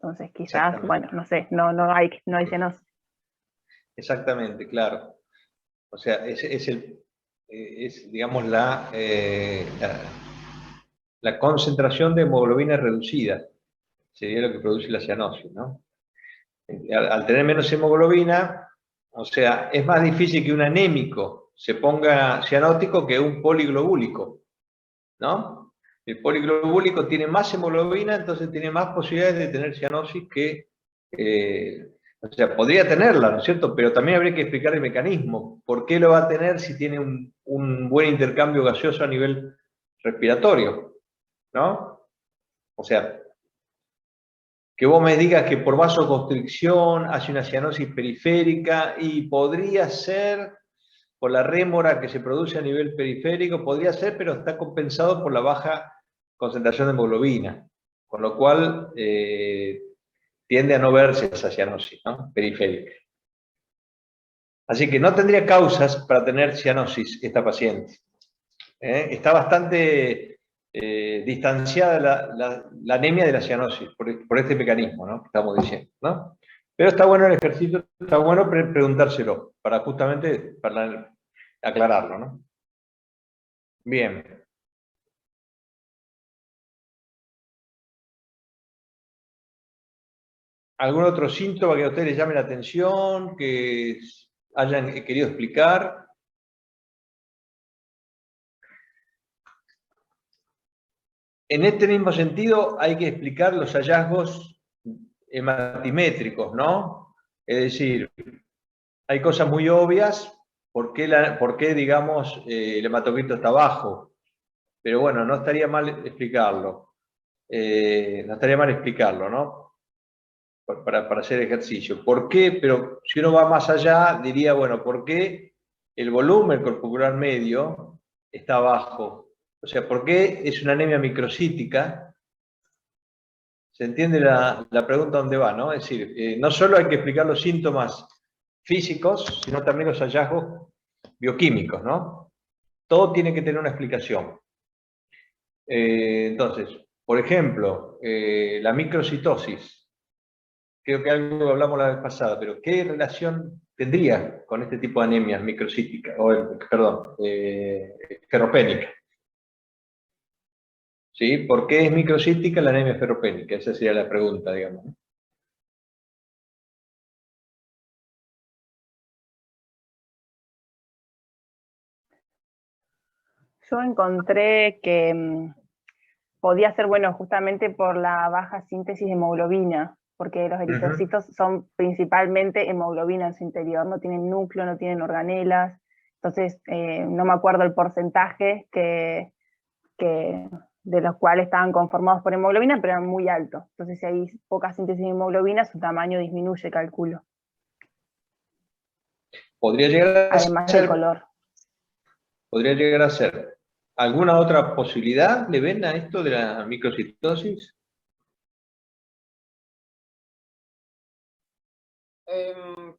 Entonces quizás, bueno, no sé, no hay cianosis. Exactamente, claro. O sea, es digamos, la concentración de hemoglobina reducida. Sería lo que produce la cianosis, ¿no? Al tener menos hemoglobina, o sea, es más difícil que un anémico se ponga cianótico que un poliglobúlico, ¿no? El poliglobúlico tiene más hemoglobina, entonces tiene más posibilidades de tener cianosis que... o sea, podría tenerla, ¿no es cierto? Pero también habría que explicar el mecanismo. ¿Por qué lo va a tener si tiene un buen intercambio gaseoso a nivel respiratorio? ¿No? O sea, que vos me digas que por vasoconstricción hace una cianosis periférica y podría ser por la rémora que se produce a nivel periférico, podría ser, pero está compensado por la baja concentración de hemoglobina, con lo cual tiende a no verse esa cianosis, ¿no? Periférica. Así que no tendría causas para tener cianosis esta paciente. Está bastante distanciada la anemia de la cianosis por este mecanismo, ¿no? Que estamos diciendo, ¿no? Pero está bueno el ejercicio, está bueno preguntárselo, para justamente aclararlo, ¿no? Bien. ¿Algún otro síntoma que a ustedes les llame la atención, que hayan querido explicar? En este mismo sentido, hay que explicar los hallazgos hematimétricos, ¿no? Es decir, hay cosas muy obvias, ¿por qué digamos, el hematocrito está bajo? Pero bueno, no estaría mal explicarlo. No estaría mal explicarlo, ¿no? Para hacer ejercicio. ¿Por qué? Pero si uno va más allá, diría, bueno, ¿por qué el volumen corporal medio está bajo? O sea, ¿por qué es una anemia microcítica? ¿Se entiende la pregunta dónde va, no? Es decir, no solo hay que explicar los síntomas físicos, sino también los hallazgos bioquímicos, ¿no? Todo tiene que tener una explicación. Entonces, por ejemplo, la microcitosis. Creo que algo hablamos la vez pasada, pero ¿qué relación tendría con este tipo de anemias microcíticas, o, perdón, ferropénicas? ¿Sí? ¿Por qué es microcítica la anemia ferropénica? Esa sería la pregunta, digamos, ¿no? Yo encontré que podía ser, bueno, justamente por la baja síntesis de hemoglobina, porque los eritrocitos son principalmente hemoglobina en su interior, no tienen núcleo, no tienen organelas, entonces no me acuerdo el porcentaje de los cuales estaban conformados por hemoglobina, pero eran muy altos. Entonces si hay poca síntesis de hemoglobina, su tamaño disminuye, calculo. Podría llegar a Además del ser, color. podría llegar a ser. ¿Alguna otra posibilidad le ven a esto de la microcitosis?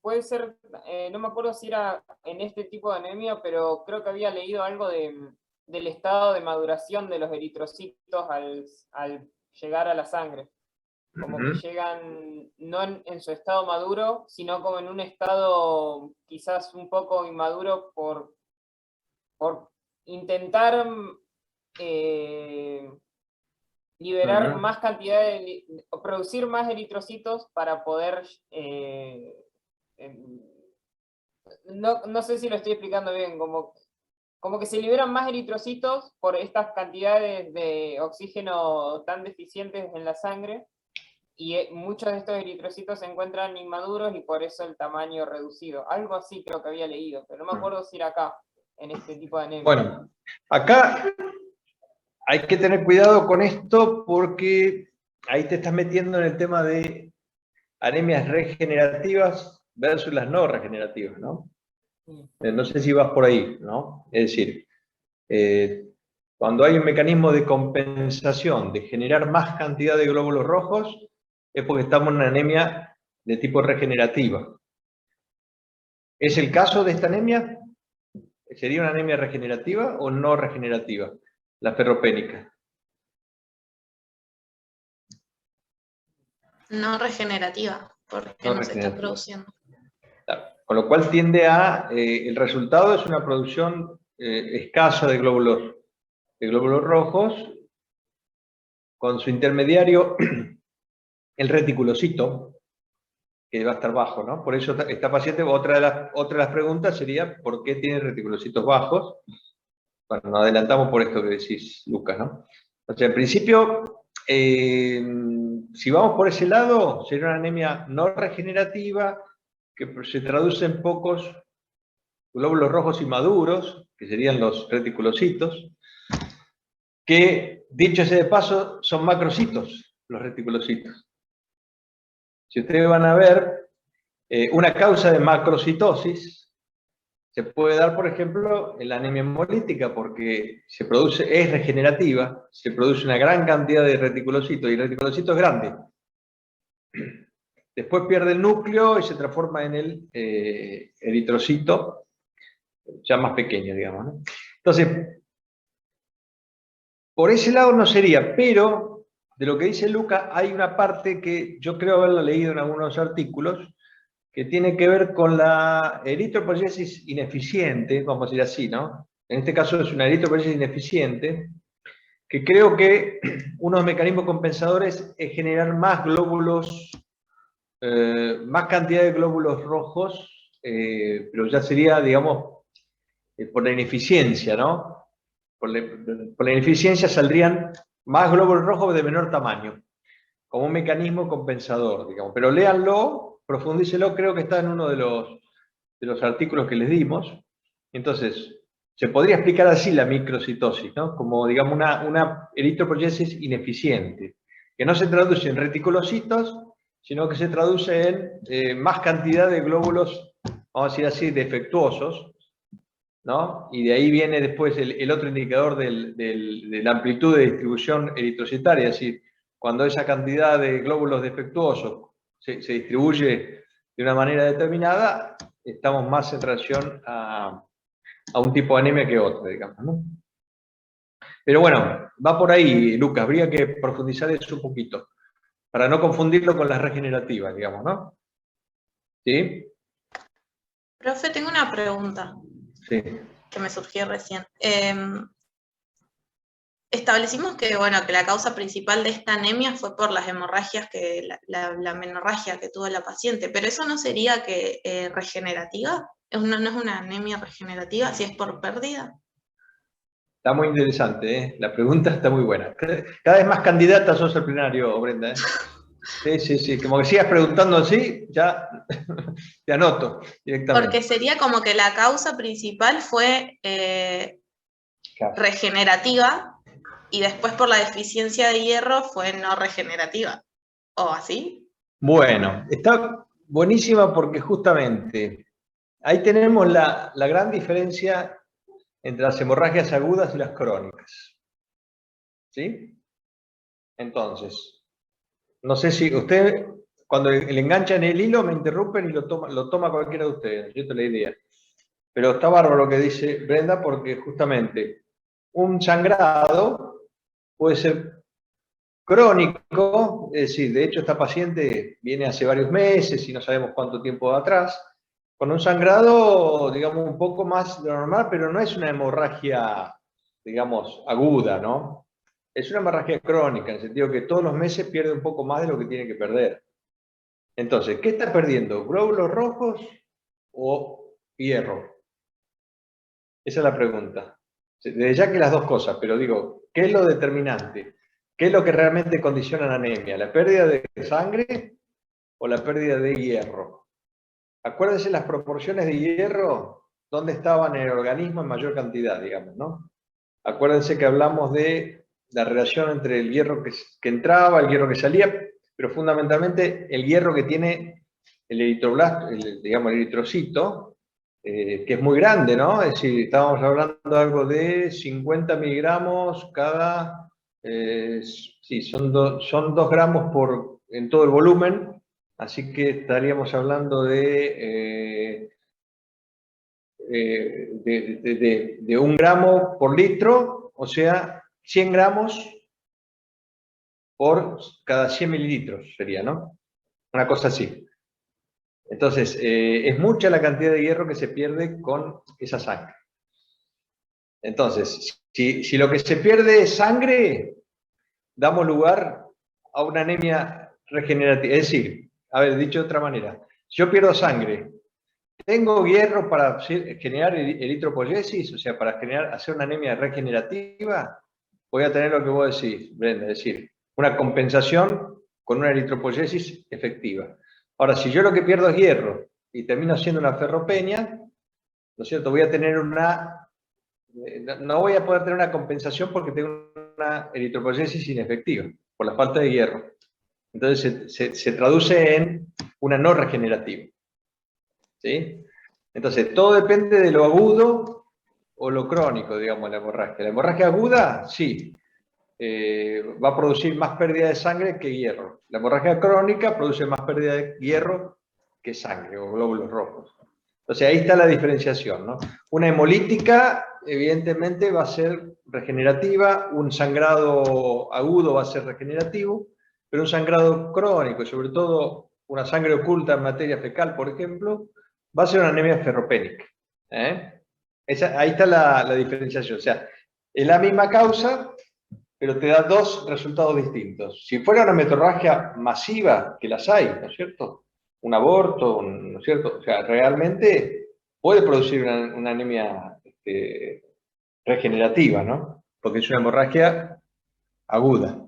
Puede ser, no me acuerdo si era en este tipo de anemia, pero creo que había leído algo del estado de maduración de los eritrocitos al llegar a la sangre. Como que llegan no en su estado maduro, sino como en un estado quizás un poco inmaduro por intentar liberar más cantidad o producir más eritrocitos para poder no sé si lo estoy explicando bien, como que se liberan más eritrocitos por estas cantidades de oxígeno tan deficientes en la sangre, y muchos de estos eritrocitos se encuentran inmaduros y por eso el tamaño reducido. Algo así creo que había leído, pero no me acuerdo si era acá, en este tipo de anemia. Bueno, acá hay que tener cuidado con esto porque ahí te estás metiendo en el tema de anemias regenerativas versus las no regenerativas, ¿no? No sé si vas por ahí, ¿no? Es decir, cuando hay un mecanismo de compensación, de generar más cantidad de glóbulos rojos, es porque estamos en una anemia de tipo regenerativa. ¿Es el caso de esta anemia? ¿Sería una anemia regenerativa o no regenerativa? La ferropénica. No regenerativa, porque no se está produciendo. Con lo cual tiende a, el resultado es una producción escasa de glóbulos rojos, con su intermediario el reticulocito, que va a estar bajo, ¿no? Por eso esta paciente, otra de las preguntas sería, ¿por qué tiene reticulocitos bajos? Bueno, nos adelantamos por esto que decís, Lucas, ¿no? O sea, en principio, si vamos por ese lado, sería una anemia no regenerativa, que se traduce en pocos glóbulos rojos inmaduros, que serían los reticulocitos, que, dicho sea de paso, son macrocitos, los reticulocitos. Si ustedes van a ver, una causa de macrocitosis se puede dar, por ejemplo, en la anemia hemolítica, porque es regenerativa, se produce una gran cantidad de reticulocitos, y el reticulocito es grande. Después pierde el núcleo y se transforma en el eritrocito, ya más pequeño, digamos, ¿no? Entonces, por ese lado no sería, pero de lo que dice Luca, hay una parte que yo creo haberla leído en algunos artículos, que tiene que ver con la eritropoyesis ineficiente, vamos a decir así, ¿no? En este caso es una eritropoyesis ineficiente, que creo que uno de los mecanismos compensadores es generar más glóbulos, más cantidad de glóbulos rojos, pero ya sería, digamos, por la ineficiencia, ¿no? Por la ineficiencia saldrían más glóbulos rojos de menor tamaño, como un mecanismo compensador, digamos. Pero léanlo, profundícelo, creo que está en uno de los artículos que les dimos. Entonces, se podría explicar así la microcitosis, ¿no? Como, digamos, una eritropoyesis ineficiente, que no se traduce en reticulocitos, sino que se traduce en más cantidad de glóbulos, vamos a decir así, defectuosos, ¿no? Y de ahí viene después el otro indicador de la amplitud de distribución eritrocitaria, es decir, cuando esa cantidad de glóbulos defectuosos se distribuye de una manera determinada, estamos más en relación a un tipo de anemia que otro, digamos, ¿no? Pero bueno, va por ahí, Lucas, habría que profundizar eso un poquito, para no confundirlo con las regenerativas, digamos, ¿no? ¿Sí? Profe, tengo una pregunta. Sí. Que me surgió recién. establecimos que, bueno, que la causa principal de esta anemia fue por las hemorragias, la menorragia que tuvo la paciente, pero eso no sería que regenerativa, no es una anemia regenerativa, si es por pérdida. Está muy interesante, ¿eh? La pregunta está muy buena. Cada vez más candidata sos al plenario, Brenda, ¿eh? Sí, sí, sí. Como que sigas preguntando así, ya te anoto directamente. Porque sería como que la causa principal fue Claro. regenerativa y después por la deficiencia de hierro fue no regenerativa. ¿O así? Bueno, está buenísima porque justamente ahí tenemos la gran diferencia entre las hemorragias agudas y las crónicas. ¿Sí? Entonces, no sé si usted, cuando le enganchan el hilo, me interrumpen y lo toma cualquiera de ustedes, yo te la idea. Pero está bárbaro lo que dice Brenda, porque justamente un sangrado puede ser crónico, es decir, de hecho esta paciente viene hace varios meses y no sabemos cuánto tiempo atrás, con un sangrado, digamos, un poco más de lo normal, pero no es una hemorragia, digamos, aguda, ¿no? Es una hemorragia crónica, en el sentido que todos los meses pierde un poco más de lo que tiene que perder. Entonces, ¿qué está perdiendo? ¿Glóbulos rojos o hierro? Esa es la pregunta. Desde ya que las dos cosas, pero digo, ¿qué es lo determinante? ¿Qué es lo que realmente condiciona la anemia? ¿La pérdida de sangre o la pérdida de hierro? Acuérdense las proporciones de hierro, dónde estaban en el organismo en mayor cantidad, digamos, ¿no? Acuérdense que hablamos de la relación entre el hierro que entraba, el hierro que salía, pero fundamentalmente el hierro que tiene el eritroblasto, digamos el eritrocito, que es muy grande, ¿no? Es decir, estábamos hablando de algo de 50 miligramos cada, sí, son 2 gramos en todo el volumen, así que estaríamos hablando de 1 gramo por litro, o sea, 100 gramos por cada 100 mililitros sería, ¿no? Una cosa así. Entonces, es mucha la cantidad de hierro que se pierde con esa sangre. Entonces, si lo que se pierde es sangre, damos lugar a una anemia regenerativa. Es decir, a ver, dicho de otra manera, si yo pierdo sangre, ¿tengo hierro para generar eritropoyesis? O sea, para hacer una anemia regenerativa, voy a tener lo que vos decís, Brenda, es decir, una compensación con una eritropoyesis efectiva. Ahora, si yo lo que pierdo es hierro y termino haciendo una ferropenia, ¿no es cierto? Voy a tener no voy a poder tener una compensación porque tengo una eritropoyesis inefectiva, por la falta de hierro. Entonces se traduce en una no regenerativa. ¿Sí? Entonces, todo depende de lo agudo o lo crónico, digamos, la hemorragia. La hemorragia aguda, sí, va a producir más pérdida de sangre que hierro. La hemorragia crónica produce más pérdida de hierro que sangre o glóbulos rojos. Entonces, ahí está la diferenciación, ¿no? Una hemolítica, evidentemente, va a ser regenerativa, un sangrado agudo va a ser regenerativo, pero un sangrado crónico, y sobre todo una sangre oculta en materia fecal, por ejemplo, va a ser una anemia ferropénica. Ahí está la diferenciación. O sea, es la misma causa, pero te da 2 resultados distintos. Si fuera una metorragia masiva, que las hay, ¿no es cierto? Un aborto, ¿no es cierto? O sea, realmente puede producir una anemia regenerativa, ¿no? Porque es una hemorragia aguda.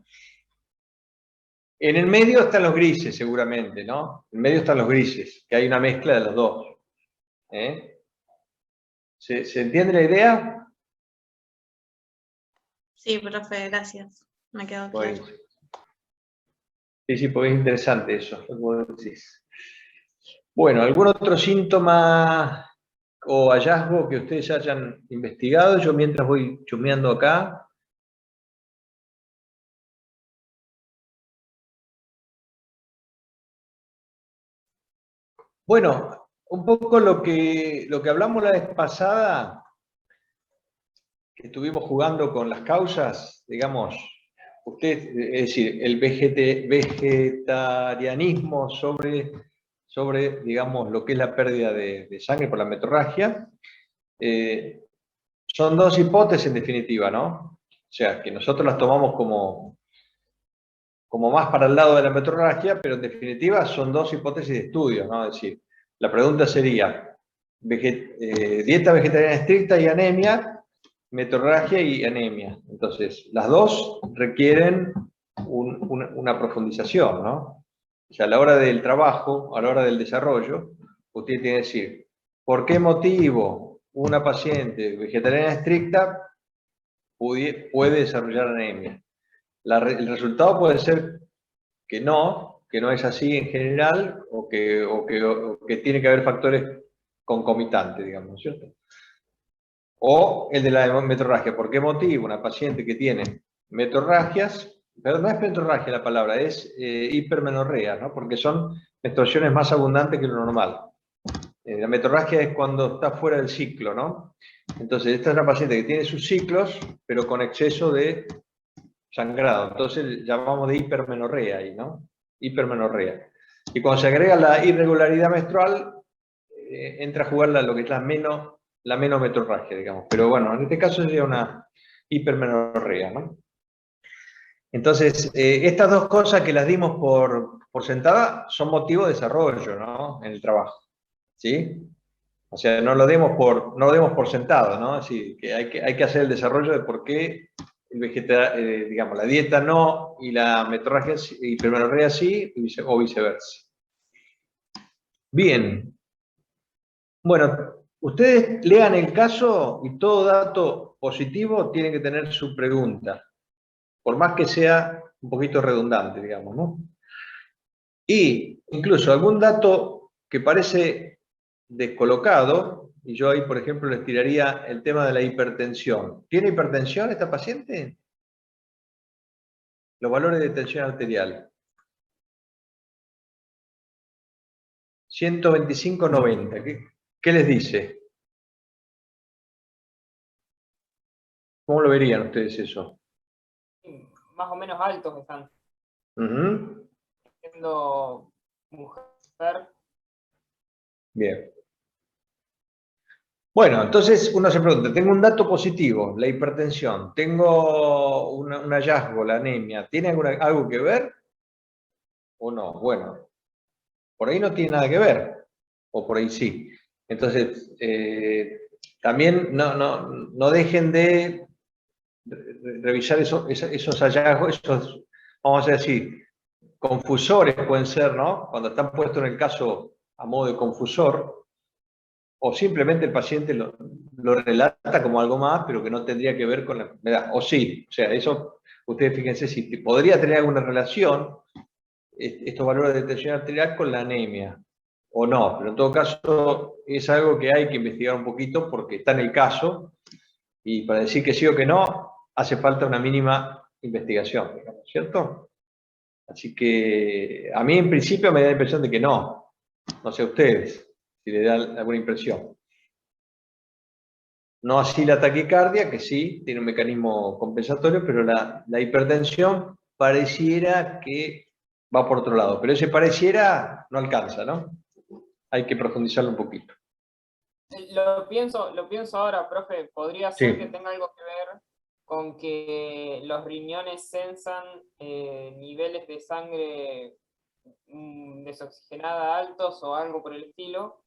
En el medio están los grises, seguramente, ¿no? En el medio están los grises, que hay una mezcla de los dos. ¿Se entiende la idea? Sí, profe, gracias. Me quedó claro. Sí, porque es interesante eso, lo que vos decís. Bueno, ¿algún otro síntoma o hallazgo que ustedes hayan investigado? Yo mientras voy chumeando acá. Bueno, un poco lo que hablamos la vez pasada, que estuvimos jugando con las causas, digamos, es decir, el vegetarianismo sobre, digamos, lo que es la pérdida de sangre por la metorragia. Son 2 hipótesis en definitiva, ¿no? sea, que nosotros las tomamos como más para el lado de la metrorragia, pero en definitiva son dos hipótesis de estudio, ¿no? Es decir, la pregunta sería, dieta vegetariana estricta y anemia, metrorragia y anemia. Entonces, las dos requieren una profundización, ¿no? O sea, a la hora del trabajo, a la hora del desarrollo, usted tiene que decir, ¿por qué motivo una paciente vegetariana estricta puede desarrollar anemia? El resultado puede ser que no es así en general, o que tiene que haber factores concomitantes, digamos, ¿cierto? O el de la metrorragia. ¿Por qué motivo? Una paciente que tiene metrorragias, pero no es metrorragia la palabra, es hipermenorrea, ¿no? Porque son menstruaciones más abundantes que lo normal. La metrorragia es cuando está fuera del ciclo, ¿no? Entonces, esta es una paciente que tiene sus ciclos, pero con exceso de sangrado. Entonces, llamamos de hipermenorrea ahí, ¿no? Hipermenorrea. Y cuando se agrega la irregularidad menstrual, entra a jugar lo que es la menometrorragia, digamos. Pero bueno, en este caso sería una hipermenorrea, ¿no? Entonces, estas dos cosas que las dimos por sentada son motivo de desarrollo, ¿no? En el trabajo, ¿sí? O sea, no lo demos por sentado, ¿no? Es decir, que hay que hacer el desarrollo de por qué digamos, la dieta no y la metrorragia y hipermenorrea sí, o viceversa. Bien. Bueno, ustedes lean el caso y todo dato positivo tiene que tener su pregunta, por más que sea un poquito redundante, digamos, ¿no? Y incluso algún dato que parece descolocado, y yo ahí, por ejemplo, les tiraría el tema de la hipertensión. ¿Tiene hipertensión esta paciente? Los valores de tensión arterial. 125/90. ¿Qué les dice? ¿Cómo lo verían ustedes eso? Más o menos altos están. Uh-huh. Siendo mujer. Bien. Bueno, entonces uno se pregunta, tengo un dato positivo, la hipertensión, tengo un hallazgo, la anemia, ¿tiene algo que ver o no? Bueno, por ahí no tiene nada que ver, o por ahí sí. Entonces, también no dejen de revisar esos hallazgos, vamos a decir, confusores pueden ser, ¿no? Cuando están puestos en el caso a modo de confusor, o simplemente el paciente lo relata como algo más, pero que no tendría que ver con la enfermedad. O sí, o sea, eso, ustedes fíjense si podría tener alguna relación estos valores de tensión arterial con la anemia, o no, pero en todo caso es algo que hay que investigar un poquito porque está en el caso, y para decir que sí o que no, hace falta una mínima investigación, digamos, ¿cierto? Así que a mí en principio me da la impresión de que no sé a ustedes si le da alguna impresión. No así la taquicardia, que sí, tiene un mecanismo compensatorio, pero la hipertensión pareciera que va por otro lado. Pero ese pareciera no alcanza, ¿no? Hay que profundizarlo un poquito. Lo pienso ahora, profe, podría ser Sí. que tenga algo que ver con que los riñones sensan niveles de sangre desoxigenada altos o algo por el estilo,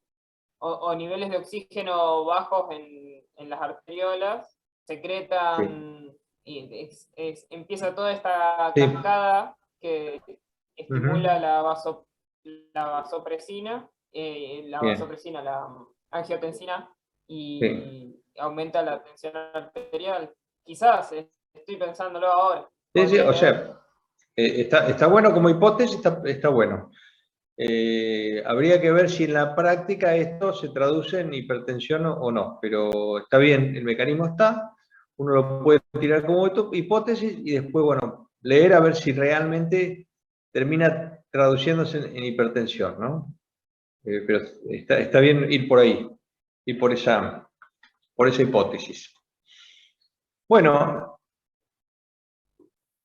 o niveles de oxígeno bajos en las arteriolas, secretan, y empieza toda esta Sí. cascada que estimula Uh-huh. la vasopresina, la angiotensina, y aumenta la tensión arterial. Quizás, estoy pensándolo ahora. Sí, o Podría sea, está bueno como hipótesis, está bueno. Habría que ver si en la práctica esto se traduce en hipertensión o no, pero está bien, el mecanismo está, uno lo puede tirar como hipótesis y después, bueno, leer a ver si realmente termina traduciéndose en hipertensión, ¿no? Pero está bien ir por ahí, ir por esa hipótesis. Bueno,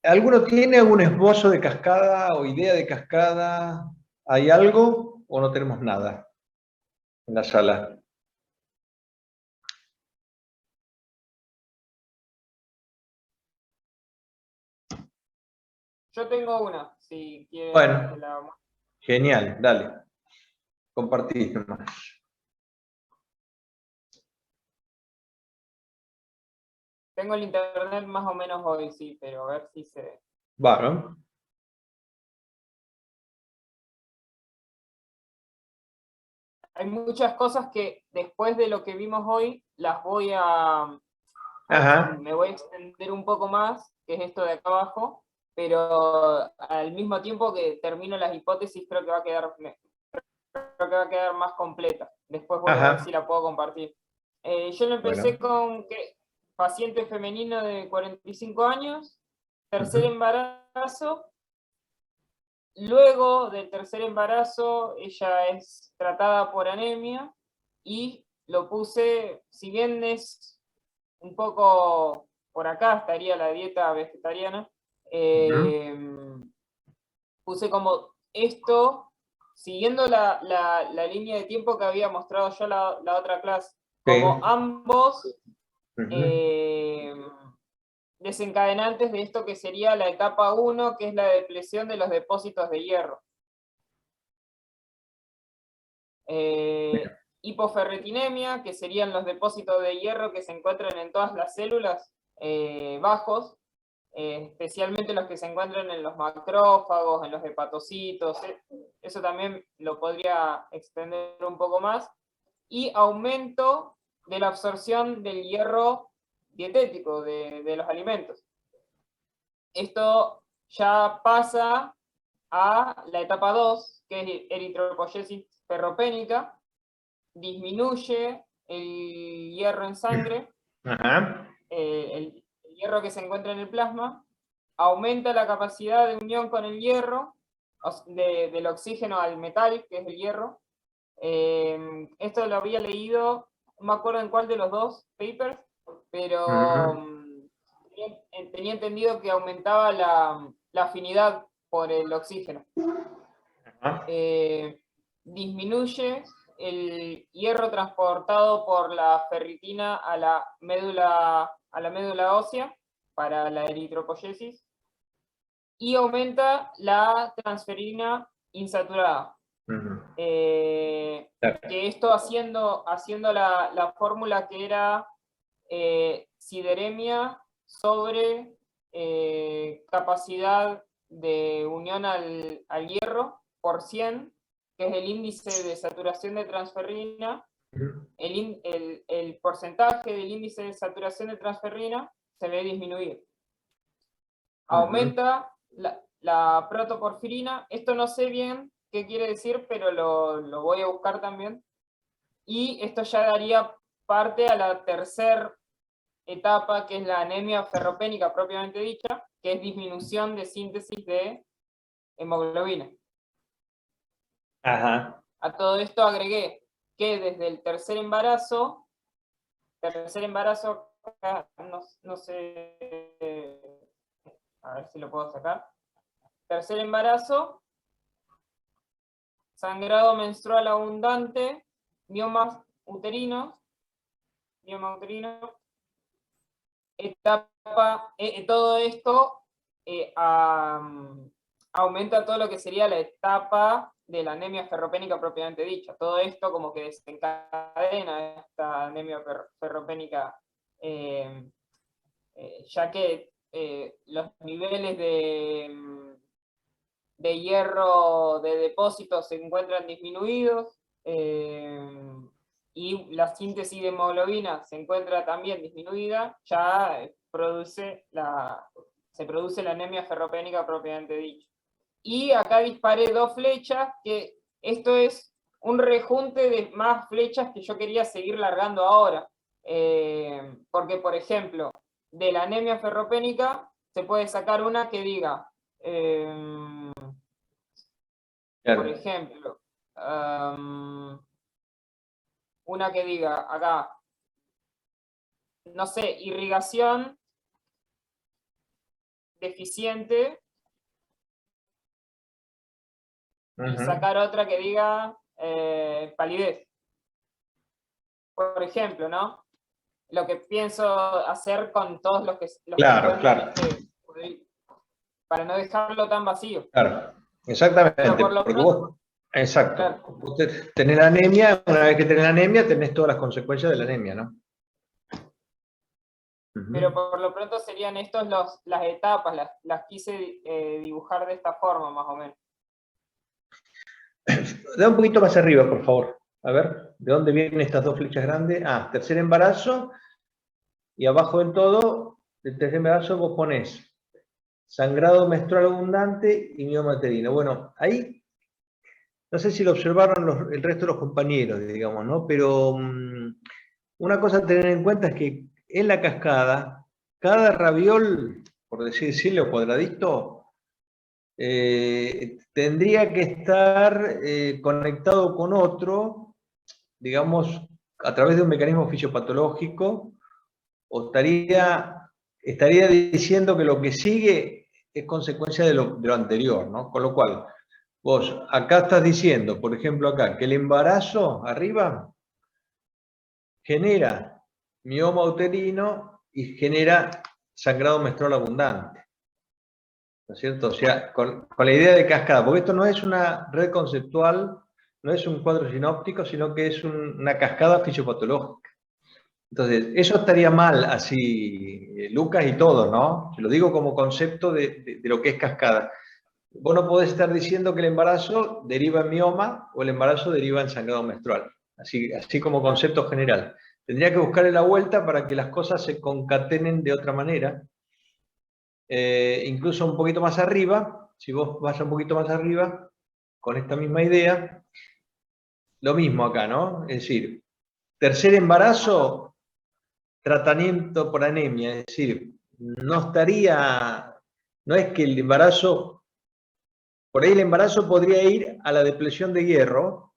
¿alguno tiene algún esbozo de cascada o idea de cascada? ¿Hay algo o no tenemos nada en la sala? Yo tengo una, si quieren. Bueno. Genial, dale. Compartí nomás. Tengo el internet más o menos hoy, sí, pero a ver si se ve. Bueno. Hay muchas cosas que después de lo que vimos hoy, las voy me voy a extender un poco más, que es esto de acá abajo, pero al mismo tiempo que termino las hipótesis, creo que va a quedar más completa. Después voy a ver si la puedo compartir. Yo lo empecé con que paciente femenino de 45 años, tercer embarazo. Luego del tercer embarazo, ella es tratada por anemia y lo puse, si bien es un poco por acá, estaría la dieta vegetariana, puse como esto, siguiendo la línea de tiempo que había mostrado yo la otra clase, como ambos desencadenantes de esto que sería la etapa 1, que es la depresión de los depósitos de hierro. Hipoferritinemia, que serían los depósitos de hierro que se encuentran en todas las células bajos, especialmente los que se encuentran en los macrófagos, en los hepatocitos, eso también lo podría extender un poco más. Y aumento de la absorción del hierro dietético de los alimentos. Esto ya pasa a la etapa 2, que es eritropoyesis ferropénica, disminuye el hierro en sangre, el hierro que se encuentra en el plasma, aumenta la capacidad de unión con el hierro, del oxígeno al metal, que es el hierro. Esto lo había leído, no me acuerdo en cuál de los dos papers, pero tenía entendido que aumentaba la afinidad por el oxígeno. Disminuye el hierro transportado por la ferritina a la médula ósea para la eritropoyesis y aumenta la transferina insaturada. Que esto haciendo la fórmula que era sideremia sobre capacidad de unión al hierro por 100, que es el índice de saturación de transferrina. El porcentaje del índice de saturación de transferrina se ve disminuido. Aumenta la protoporfirina. Esto no sé bien qué quiere decir, pero lo voy a buscar también. Y esto ya daría parte a la tercera etapa, que es la anemia ferropénica propiamente dicha, que es disminución de síntesis de hemoglobina. A todo esto agregué que desde el tercer embarazo, acá, no sé, a ver si lo puedo sacar. Tercer embarazo, sangrado menstrual abundante, mioma uterino, todo esto aumenta todo lo que sería la etapa de la anemia ferropénica propiamente dicha. Todo esto como que desencadena esta anemia ferropénica, ya que los niveles de hierro de depósito se encuentran disminuidos, y la síntesis de hemoglobina se encuentra también disminuida, ya se produce la anemia ferropénica propiamente dicha. Y acá disparé 2 flechas, que esto es un rejunte de más flechas que yo quería seguir largando ahora. Porque, por ejemplo, de la anemia ferropénica se puede sacar una que diga, por ejemplo, una que diga acá, no sé, irrigación deficiente, y sacar otra que diga palidez. Por ejemplo, ¿no? Lo que pienso hacer con todos los que... Claro. para no dejarlo tan vacío. Claro, exactamente. Pero por lo Porque pronto- vos, exacto. Claro. Usted tenés la anemia, una vez que tenés la anemia, tenés todas las consecuencias de la anemia, ¿no? Ujú. Pero por lo pronto serían estos las etapas, las quise dibujar de esta forma, más o menos. Da un poquito más arriba, por favor. A ver, ¿de dónde vienen estas dos flechas grandes? Ah, tercer embarazo, y abajo del todo, del tercer embarazo vos ponés sangrado menstrual abundante y mioma uterino. Bueno, ahí, no sé si lo observaron el resto de los compañeros, digamos, ¿no? Pero una cosa a tener en cuenta es que en la cascada, cada raviol, por decirlo, cuadradito, tendría que estar conectado con otro, digamos, a través de un mecanismo fisiopatológico, o estaría diciendo que lo que sigue es consecuencia de lo anterior, ¿no? Con lo cual, vos acá estás diciendo, por ejemplo acá, que el embarazo arriba genera mioma uterino y genera sangrado menstrual abundante. ¿No es cierto? O sea, con la idea de cascada, porque esto no es una red conceptual, no es un cuadro sinóptico, sino que es una cascada fisiopatológica. Entonces, eso estaría mal así, Lucas y todo, ¿no? Te lo digo como concepto de lo que es cascada. Vos no podés estar diciendo que el embarazo deriva en mioma o el embarazo deriva en sangrado menstrual, así como concepto general. Tendría que buscarle la vuelta para que las cosas se concatenen de otra manera. Incluso un poquito más arriba, si vos vas un poquito más arriba, con esta misma idea, lo mismo acá, ¿no? Es decir, tercer embarazo, tratamiento por anemia, es decir, no es que el embarazo, por ahí el embarazo podría ir a la depresión de hierro,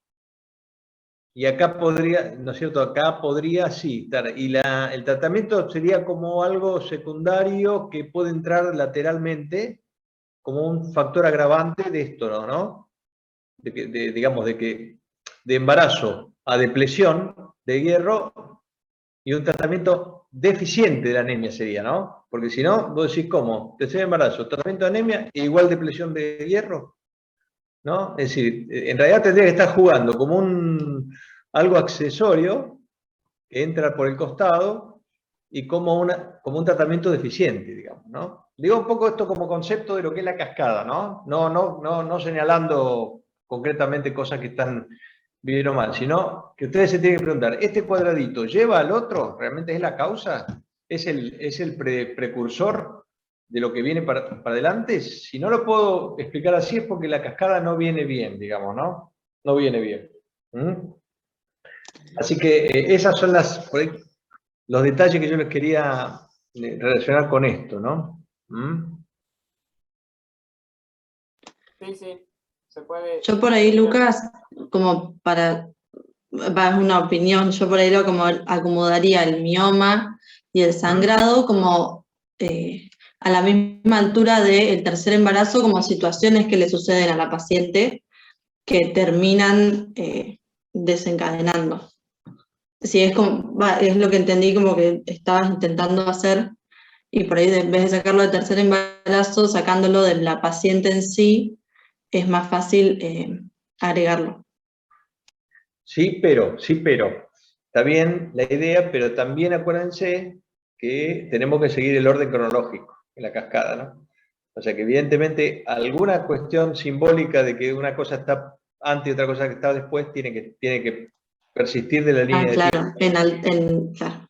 y acá podría, ¿no es cierto? Acá podría sí estar, y el tratamiento sería como algo secundario que puede entrar lateralmente, como un factor agravante de esto, ¿no? Digamos, de embarazo a depresión de hierro y un tratamiento deficiente de la anemia sería, ¿no? Porque si no, vos decís, ¿cómo? Tercer embarazo, tratamiento de anemia e igual depresión de hierro, ¿no? Es decir, en realidad tendría que estar jugando como algo accesorio que entra por el costado y como un tratamiento deficiente, digamos, ¿no? Digo un poco esto como concepto de lo que es la cascada, ¿no? No señalando concretamente cosas que están bien o mal, sino que ustedes se tienen que preguntar, ¿este cuadradito lleva al otro? ¿Realmente es la causa? ¿Es el precursor de lo que viene para adelante? Si no lo puedo explicar así es porque la cascada no viene bien, digamos, ¿no? No viene bien. Así que esas son los detalles que yo les quería relacionar con esto, ¿no? Sí, se puede. Yo por ahí, Lucas, como es una opinión, yo por ahí lo como acomodaría el mioma y el sangrado como a la misma altura del tercer embarazo, como situaciones que le suceden a la paciente que terminan desencadenando. Sí, es lo que entendí como que estabas intentando hacer, y por ahí en vez de sacarlo del tercer embarazo, sacándolo de la paciente en sí, es más fácil agregarlo. Sí, pero. Está bien la idea, pero también acuérdense que tenemos que seguir el orden cronológico en la cascada, ¿no? O sea que evidentemente alguna cuestión simbólica de que una cosa está antes y otra cosa que está después tiene que persistir de la línea de Claro, tiempo. claro.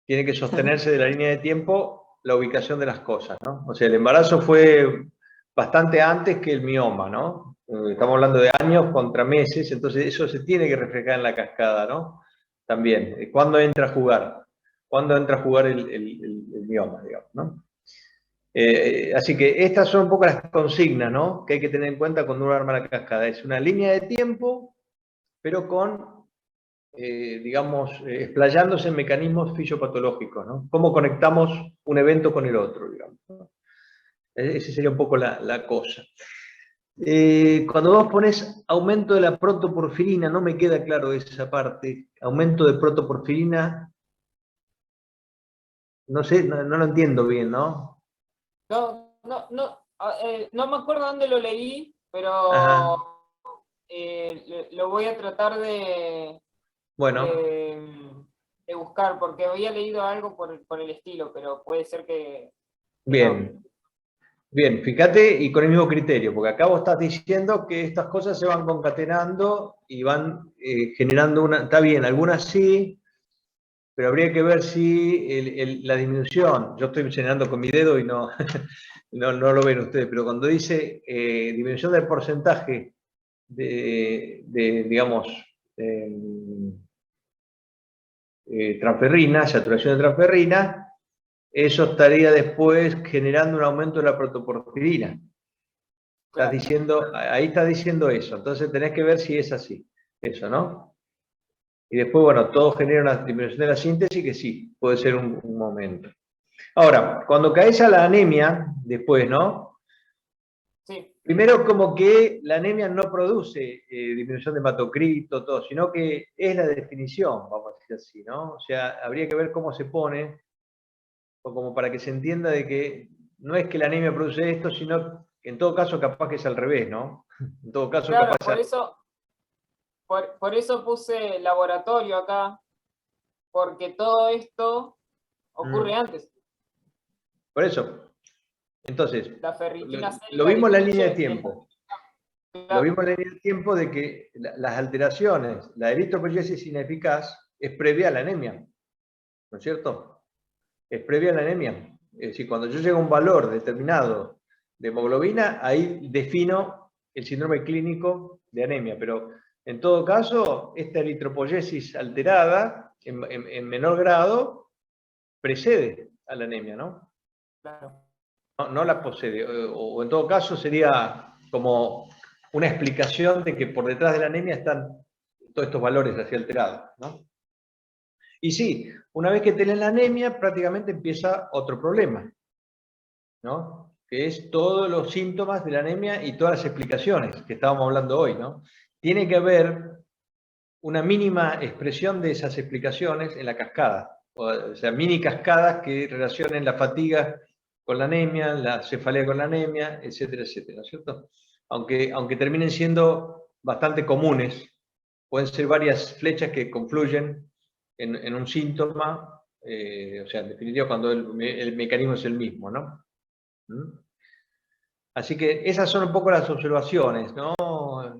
Tiene que sostenerse de la línea de tiempo la ubicación de las cosas, ¿no? O sea, el embarazo fue bastante antes que el mioma, ¿no? Estamos hablando de años contra meses, entonces eso se tiene que reflejar en la cascada, ¿no? También, ¿cuándo entra a jugar? ¿Cuándo entra a jugar el mioma, digamos, ¿no? Así que estas son un poco las consignas, ¿no? Que hay que tener en cuenta cuando uno arma la cascada. Es una línea de tiempo, pero con, digamos, explayándose en mecanismos fisiopatológicos, ¿no? ¿Cómo conectamos un evento con el otro, digamos, ¿no? Esa sería un poco la cosa. Cuando vos pones aumento de la protoporfirina, no me queda claro esa parte. Aumento de protoporfirina, no sé, no lo entiendo bien, ¿no? No, no me acuerdo dónde lo leí, pero Ajá. lo voy a tratar de Bueno, buscar, porque había leído algo por el estilo, pero puede ser que no. bien. Bien, fíjate, y con el mismo criterio, porque acá vos estás diciendo que estas cosas se van concatenando y van generando una... Está bien, algunas sí, pero habría que ver si la disminución... Yo estoy señalando con mi dedo y no, no lo ven ustedes, pero cuando dice disminución del porcentaje digamos, transferrina, saturación de transferrina, eso estaría después generando un aumento de la protoporfirina. Estás diciendo, ahí está diciendo eso, entonces tenés que ver si es así, eso, ¿no? Y después, bueno, todo genera una disminución de la síntesis que sí, puede ser un momento. Ahora, cuando caes a la anemia, después, ¿no? Sí. Primero, como que la anemia no produce disminución de hematocrito, todo, sino que es la definición, vamos a decir así, ¿no? O sea, habría que ver cómo se pone, o como para que se entienda de que no es que la anemia produce esto, sino que en todo caso capaz que es al revés, ¿no? En todo caso Claro, capaz por eso puse laboratorio acá, porque todo esto ocurre antes. Por eso. Entonces, La ferritina C lo vimos en la línea de disminuye tiempo. Lo claro. vimos en la línea de tiempo de que las alteraciones, la eritropoyesis ineficaz es previa a la anemia, ¿no es cierto? Es previa a la anemia. Es decir, cuando yo llego a un valor determinado de hemoglobina, ahí defino el síndrome clínico de anemia, pero en todo caso, esta eritropoyesis alterada, en menor grado, precede a la anemia, ¿no? Claro. No la posee, o en todo caso sería como una explicación de que por detrás de la anemia están todos estos valores así alterados, ¿no? Y sí, una vez que tenés la anemia, prácticamente empieza otro problema, ¿no? Que es todos los síntomas de la anemia y todas las explicaciones que estábamos hablando hoy, ¿no? Tiene que haber una mínima expresión de esas explicaciones en la cascada, o sea, mini cascadas que relacionen la fatiga con la anemia, la cefalea con la anemia, etcétera, etcétera, ¿no es cierto? Aunque terminen siendo bastante comunes, pueden ser varias flechas que confluyen en un síntoma, o sea, en definitiva cuando el mecanismo es el mismo, ¿no? ¿Mm? Así que esas son un poco las observaciones, ¿no,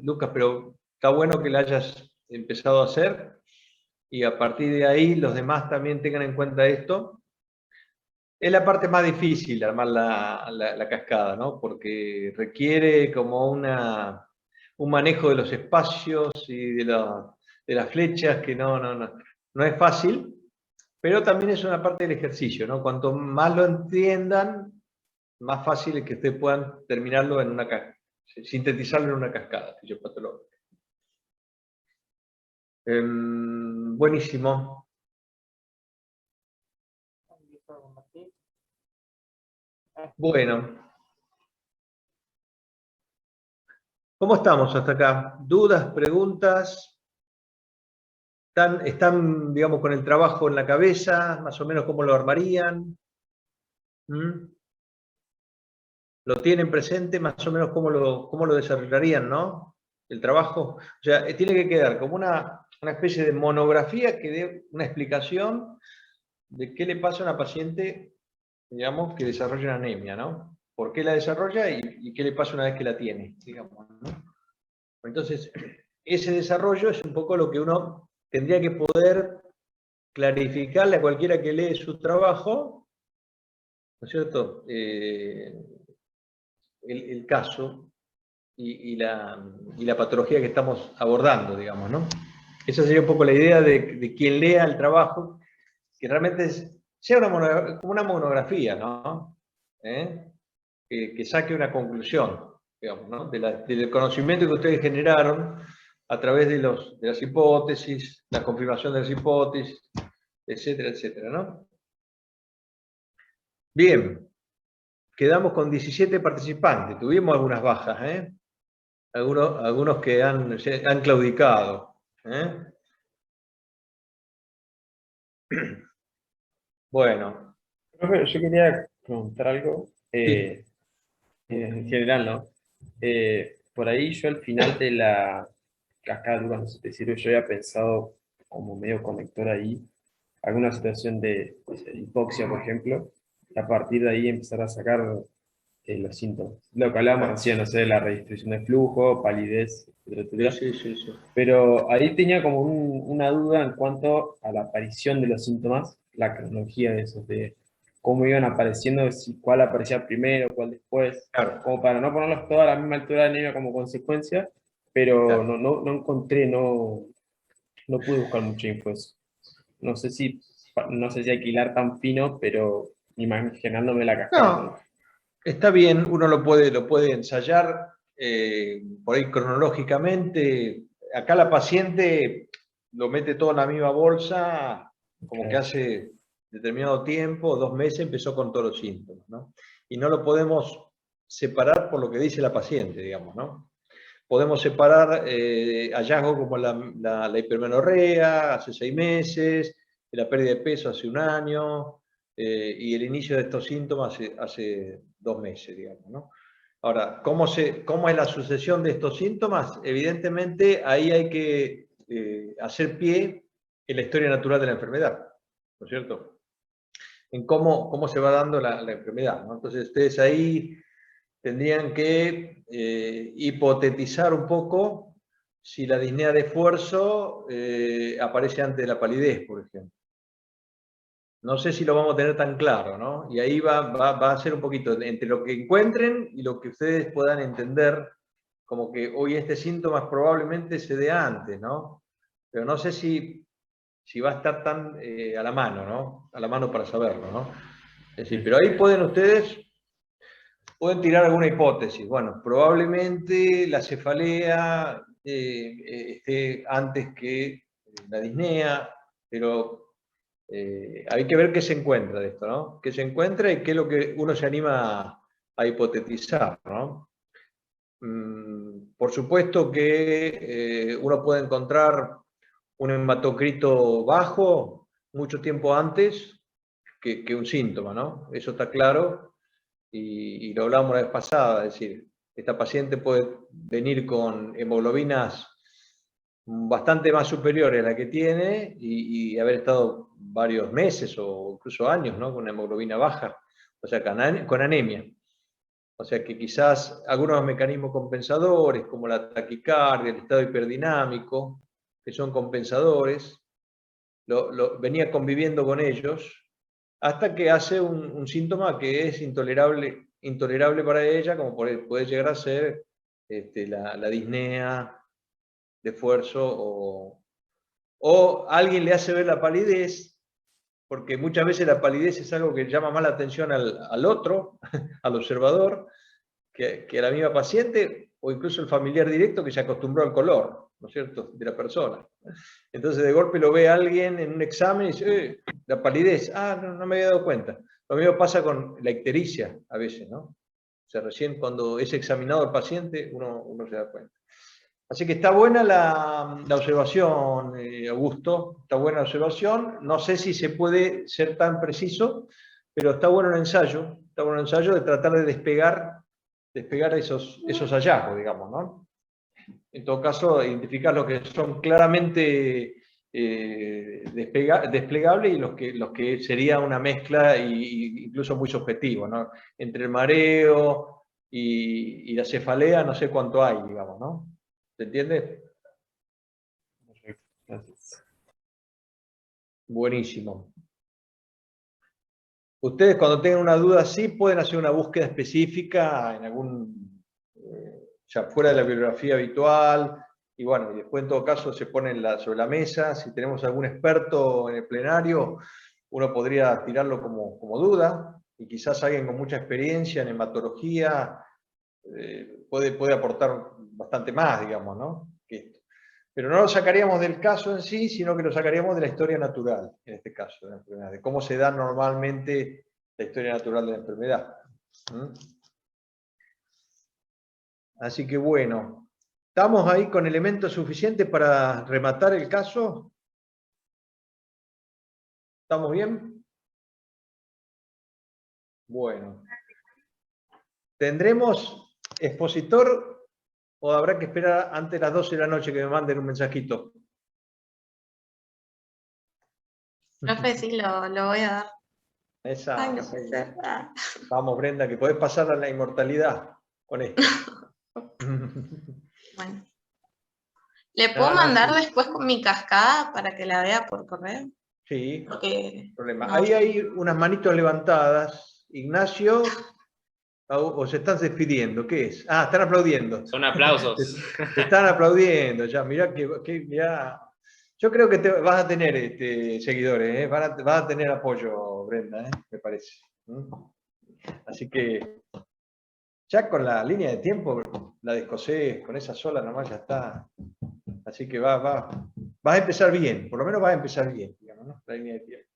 Lucas? Pero está bueno que la hayas empezado a hacer y a partir de ahí los demás también tengan en cuenta esto. Es la parte más difícil armar la cascada, ¿no? Porque requiere como un manejo de los espacios y de las flechas que no es fácil, pero también es una parte del ejercicio, ¿no? Cuanto más lo entiendan, más fácil es que ustedes puedan terminarlo en sintetizarlo en una cascada fisiopatológica. Buenísimo. Bueno. ¿Cómo estamos hasta acá? ¿Dudas, preguntas? ¿Están, digamos, con el trabajo en la cabeza? ¿Más o menos cómo lo armarían? ¿Lo tienen presente? ¿Más o menos cómo lo desarrollarían, no? El trabajo. O sea, tiene que quedar como una especie de monografía que dé una explicación de qué le pasa a una paciente, digamos, que desarrolla una anemia, ¿no? ¿Por qué la desarrolla y qué le pasa una vez que la tiene, digamos, ¿no? Entonces, ese desarrollo es un poco lo que uno tendría que poder clarificarle a cualquiera que lee su trabajo, ¿no es cierto? El caso y la patología que estamos abordando, digamos, ¿no? Esa sería un poco la idea de quien lea el trabajo, que realmente sea como una monografía, ¿no? Que saque una conclusión, digamos, ¿no? Del conocimiento que ustedes generaron a través de las hipótesis, la confirmación de las hipótesis, etcétera, etcétera, ¿no? Bien, quedamos con 17 participantes, tuvimos algunas bajas, ¿eh? Algunos que han claudicado, ¿eh? Bueno. Profe, yo quería preguntar algo. Sí. en general, ¿no? Por ahí yo al final de la cascada, no sé si te sirve, yo había pensado como medio conector ahí, alguna situación de hipoxia, por ejemplo, y a partir de ahí empezar a sacar los síntomas. Lo que hablábamos recién, no sé, la redistribución de flujo, palidez, etcétera. Sí, sí, sí. Pero ahí tenía como una duda en cuanto a la aparición de los síntomas, la cronología de esos, de cómo iban apareciendo, si cuál aparecía primero, cuál después, Claro. como para no ponerlos todos a la misma altura de anemia como consecuencia, pero Claro. no encontré, no pude buscar mucha info de eso. No sé si hay que hilar tan fino, pero imaginándome la cascada. No, está bien, uno lo puede ensayar por ahí cronológicamente. Acá la paciente lo mete todo en la misma bolsa, como que hace determinado tiempo, 2 meses, empezó con todos los síntomas, ¿no? Y no lo podemos separar por lo que dice la paciente, digamos, ¿no? Podemos separar hallazgos como la hipermenorrea hace 6 meses, la pérdida de peso hace 1 año, y el inicio de estos síntomas hace 2 meses, digamos, ¿no? Ahora, ¿cómo es la sucesión de estos síntomas? Evidentemente, ahí hay que hacer pie en la historia natural de la enfermedad, ¿no es cierto? En cómo se va dando la enfermedad, ¿no? Entonces, ustedes ahí tendrían que hipotetizar un poco si la disnea de esfuerzo aparece antes de la palidez, por ejemplo. No sé si lo vamos a tener tan claro, ¿no? Y ahí va a ser un poquito entre lo que encuentren y lo que ustedes puedan entender, como que hoy este síntoma probablemente se dé antes, ¿no? Pero no sé si va a estar tan a la mano, ¿no? A la mano para saberlo, ¿no? Es decir, pero ahí pueden tirar alguna hipótesis. Bueno, probablemente la cefalea esté antes que la disnea, pero hay que ver qué se encuentra de esto, ¿no? Qué se encuentra y qué es lo que uno se anima a hipotetizar, ¿no? Por supuesto que uno puede encontrar un hematocrito bajo mucho tiempo antes que un síntoma, ¿no? Eso está claro y lo hablábamos la vez pasada, es decir, esta paciente puede venir con hemoglobinas bastante más superiores a la que tiene y haber estado varios meses o incluso años, ¿no? Con una hemoglobina baja, o sea, con anemia. O sea que quizás algunos mecanismos compensadores, como la taquicardia, el estado hiperdinamico, que son compensadores, venía conviviendo con ellos hasta que hace un síntoma que es intolerable para ella, como puede llegar a ser la disnea de esfuerzo o alguien le hace ver la palidez, porque muchas veces la palidez es algo que llama más la atención al otro, al observador, que a la misma paciente, o incluso el familiar directo que se acostumbró al color, ¿no es cierto?, de la persona. Entonces de golpe lo ve alguien en un examen y dice, la palidez, no me había dado cuenta. Lo mismo pasa con la ictericia a veces, ¿no? O sea, recién cuando es examinado el paciente, uno se da cuenta. Así que está buena la observación, Augusto, está buena la observación. No sé si se puede ser tan preciso, pero está bueno el ensayo de tratar de despegar esos hallazgos, digamos, ¿no? En todo caso, identificar los que son claramente desplegables y los que sería una mezcla incluso muy subjetivo, ¿no? Entre el mareo y la cefalea, no sé cuánto hay, digamos, ¿no? ¿Se entiende? Perfecto, gracias. Buenísimo. Ustedes cuando tengan una duda así pueden hacer una búsqueda específica en algún, ya fuera de la bibliografía habitual, y bueno, y después en todo caso se ponen sobre la mesa. Si tenemos algún experto en el plenario, uno podría tirarlo como duda, y quizás alguien con mucha experiencia en hematología puede aportar bastante más, digamos, ¿no? Que esto. Pero no lo sacaríamos del caso en sí, sino que lo sacaríamos de la historia natural, en este caso, de la enfermedad, de cómo se da normalmente la historia natural de la enfermedad. Así que bueno, ¿estamos ahí con elementos suficientes para rematar el caso? ¿Estamos bien? Bueno. ¿Tendremos expositor o habrá que esperar antes de las 12 de la noche que me manden un mensajito? Profe, sí, lo voy a dar. Esa, Ay, no puede ser. Ah. Vamos, Brenda, que podés pasar a la inmortalidad con esto. Bueno. ¿Le puedo mandar después con mi cascada para que la vea por correo? Sí, Porque problema. no. Ahí hay unas manitos levantadas. Ignacio, o se están despidiendo. ¿Qué es? Ah, están aplaudiendo. Son aplausos. Te están aplaudiendo ya. Mirá mirá. Yo creo que vas a tener seguidores, ¿eh? Vas a tener apoyo, Brenda, me parece. Así que ya con la línea de tiempo, la de escocés, con esa sola nomás ya está. Así que vas a empezar bien, por lo menos vas a empezar bien, digamos, ¿no? La línea de tiempo.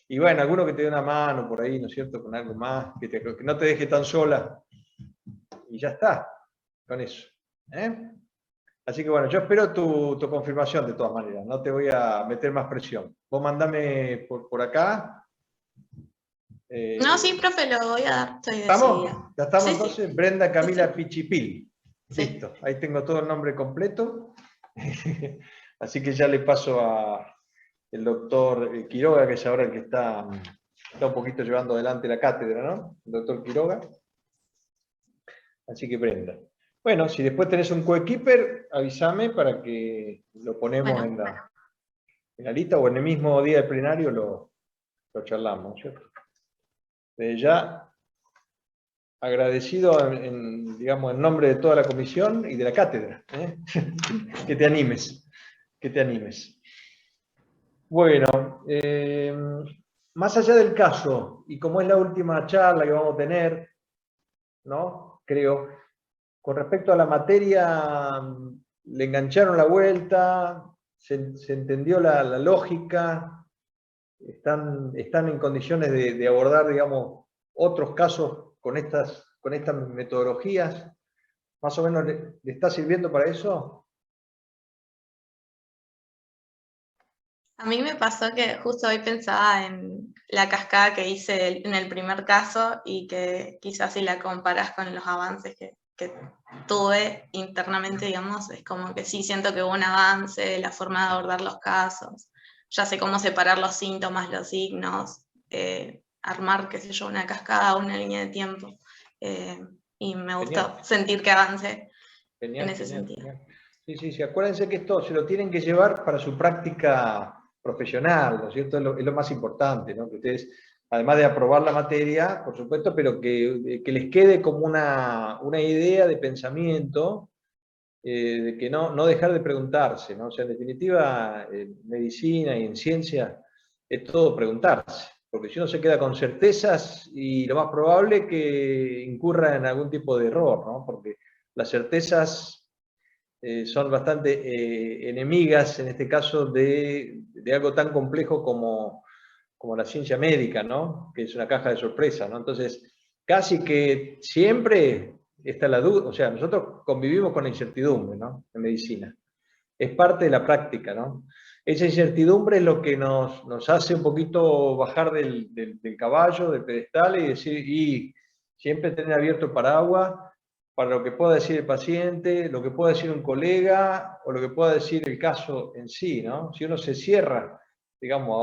Y bueno, alguno que te dé una mano por ahí, ¿no es cierto? Con algo más, que no te deje tan sola. Y ya está, con eso. Así que bueno, yo espero tu confirmación de todas maneras, no te voy a meter más presión. Vos mandame por acá. No, sí, profe, lo voy a dar. Estoy ¿Estamos? decidida. ¿Ya estamos Sí, entonces? sí. Brenda Camila Sí. Pichipil. Sí. Listo, ahí tengo todo el nombre completo. Así que ya le paso al doctor Quiroga, que es ahora el que está un poquito llevando adelante la cátedra, ¿no? El doctor Quiroga. Así que Brenda. Bueno, si después tenés un coequiper, avísame para que lo ponemos en la lista o en el mismo día del plenario lo charlamos, ¿cierto? Desde ya, agradecido digamos, en nombre de toda la comisión y de la cátedra. Que te animes, que te animes. Bueno, más allá del caso, y como es la última charla que vamos a tener, ¿no? Creo, con respecto a la materia, le engancharon la vuelta, se entendió la lógica, están en condiciones de abordar, digamos, otros casos con estas metodologías. ¿Más o menos le está sirviendo para eso? A mí me pasó que justo hoy pensaba en la cascada que hice en el primer caso y que quizás si la comparas con los avances que tuve internamente, digamos, es como que sí siento que hubo un avance, la forma de abordar los casos, ya sé cómo separar los síntomas, los signos, armar, qué sé yo, una cascada, una línea de tiempo, y me gusta sentir que avance en ese sentido. Genial. Sí, acuérdense que esto se lo tienen que llevar para su práctica profesional, ¿no es cierto? Es lo más importante, ¿no? Que ustedes, además de aprobar la materia, por supuesto, pero que les quede como una idea de pensamiento, de que no dejar de preguntarse, ¿no? O sea, en definitiva, en medicina y en ciencia es todo preguntarse, porque si uno se queda con certezas, y lo más probable es que incurra en algún tipo de error, ¿no? Porque las certezas son bastante enemigas, en este caso, de algo tan complejo como la ciencia médica, ¿no? Que es una caja de sorpresa, ¿no? Entonces, casi que siempre está la duda, o sea, nosotros convivimos con la incertidumbre, ¿no? En medicina. Es parte de la práctica, ¿no? Esa incertidumbre es lo que nos hace un poquito bajar del caballo, del pedestal, y decir, y siempre tener abierto el paraguas para lo que pueda decir el paciente, lo que pueda decir un colega, o lo que pueda decir el caso en sí, ¿no? Si uno se cierra, digamos,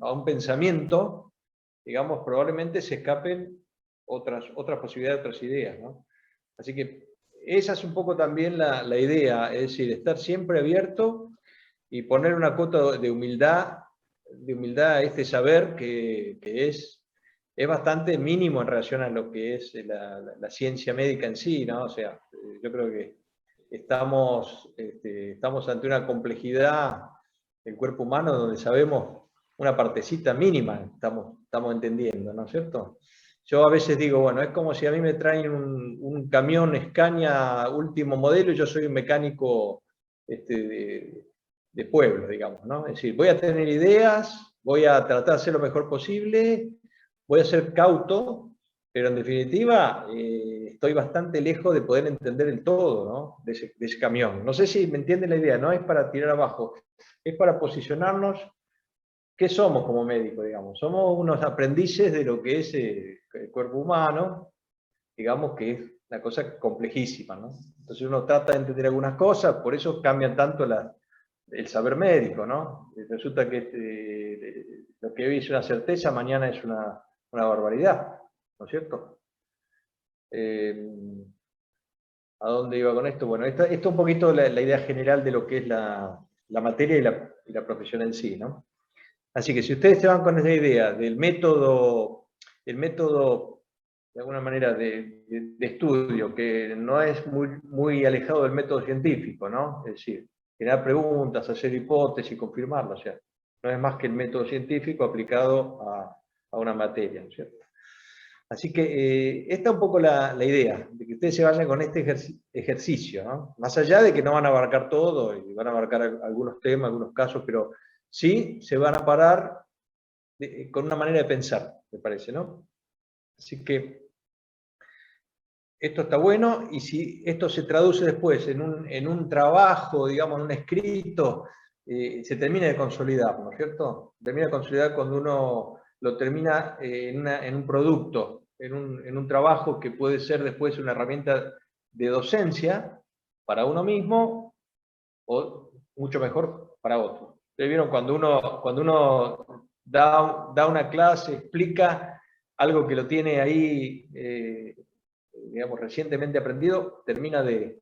a un pensamiento, digamos, probablemente se escapen otras posibilidades, otras ideas, ¿no? Así que esa es un poco también la idea, es decir, estar siempre abierto y poner una cuota de humildad a este saber que es bastante mínimo en relación a lo que es la ciencia médica en sí, ¿no? O sea, yo creo que estamos ante una complejidad del cuerpo humano donde sabemos una partecita mínima, estamos entendiendo, ¿no es cierto? Yo a veces digo, bueno, es como si a mí me traen un camión Scania último modelo y yo soy un mecánico de pueblo, digamos, ¿no? Es decir, voy a tener ideas, voy a tratar de hacer lo mejor posible, voy a ser cauto, pero en definitiva estoy bastante lejos de poder entender el todo, ¿no? de ese camión. No sé si me entienden la idea, no es para tirar abajo, es para posicionarnos. ¿Qué somos como médicos, digamos? Somos unos aprendices de lo que es el cuerpo humano, digamos que es una cosa complejísima, ¿no? Entonces uno trata de entender algunas cosas, por eso cambian tanto el saber médico, ¿no? Resulta que lo que hoy es una certeza, mañana es una barbaridad, ¿no es cierto? ¿A dónde iba con esto? Bueno, esto es un poquito la idea general de lo que es la materia y la profesión en sí, ¿no? Así que si ustedes se van con esa idea del método de alguna manera de estudio, que no es muy alejado del método científico, ¿no? Es decir, generar preguntas, hacer hipótesis, confirmarlas, o sea, no es más que el método científico aplicado a una materia, ¿no es cierto? Así que esta es un poco la idea, de que ustedes se vayan con este ejercicio, ¿no? Más allá de que no van a abarcar todo, y van a abarcar algunos temas, algunos casos, pero sí se van a parar con una manera de pensar, me parece, ¿no? Así que esto está bueno, y si esto se traduce después en un trabajo, digamos, en un escrito, se termina de consolidar, ¿no es cierto? Termina de consolidar cuando uno lo termina en un producto, en un trabajo que puede ser después una herramienta de docencia para uno mismo, o mucho mejor para otro. ¿Ustedes vieron cuando uno da una clase, explica algo que lo tiene ahí, digamos, recientemente aprendido, termina de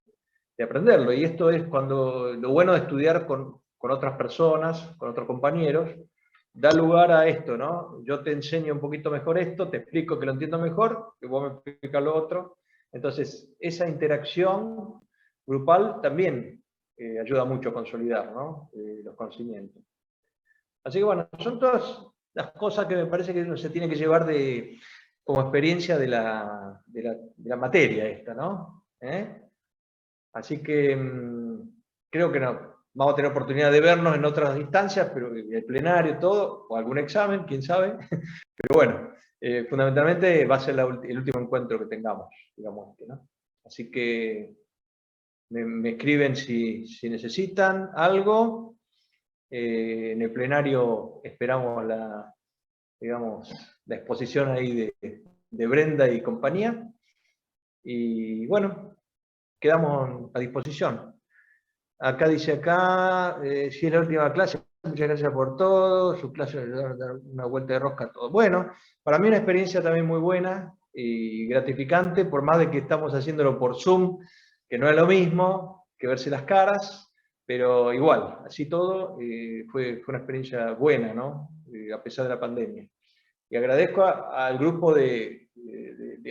aprenderlo? Y esto es cuando lo bueno de estudiar con otras personas, con otros compañeros, da lugar a esto, ¿no? Yo te enseño un poquito mejor esto, te explico que lo entiendo mejor, que vos me explicas lo otro. Entonces, esa interacción grupal también ayuda mucho a consolidar, ¿no? Los conocimientos. Así que bueno, son todas las cosas que me parece que uno se tiene que llevar como experiencia de la materia esta, ¿no? Así que creo que vamos a tener oportunidad de vernos en otras instancias, pero el plenario, todo, o algún examen, quién sabe. Pero bueno, fundamentalmente va a ser el último encuentro que tengamos, digamos, ¿no? Así que me escriben si necesitan algo. En el plenario esperamos digamos, la exposición ahí de Brenda y compañía. Y bueno, quedamos a disposición. Acá dice si es la última clase, muchas gracias por todo, sus clases ayudaron a dar una vuelta de rosca a todo. Bueno, para mí una experiencia también muy buena y gratificante, por más de que estamos haciéndolo por Zoom, que no es lo mismo que verse las caras, pero igual, así todo, fue una experiencia buena, ¿no? A pesar de la pandemia. Y agradezco al grupo de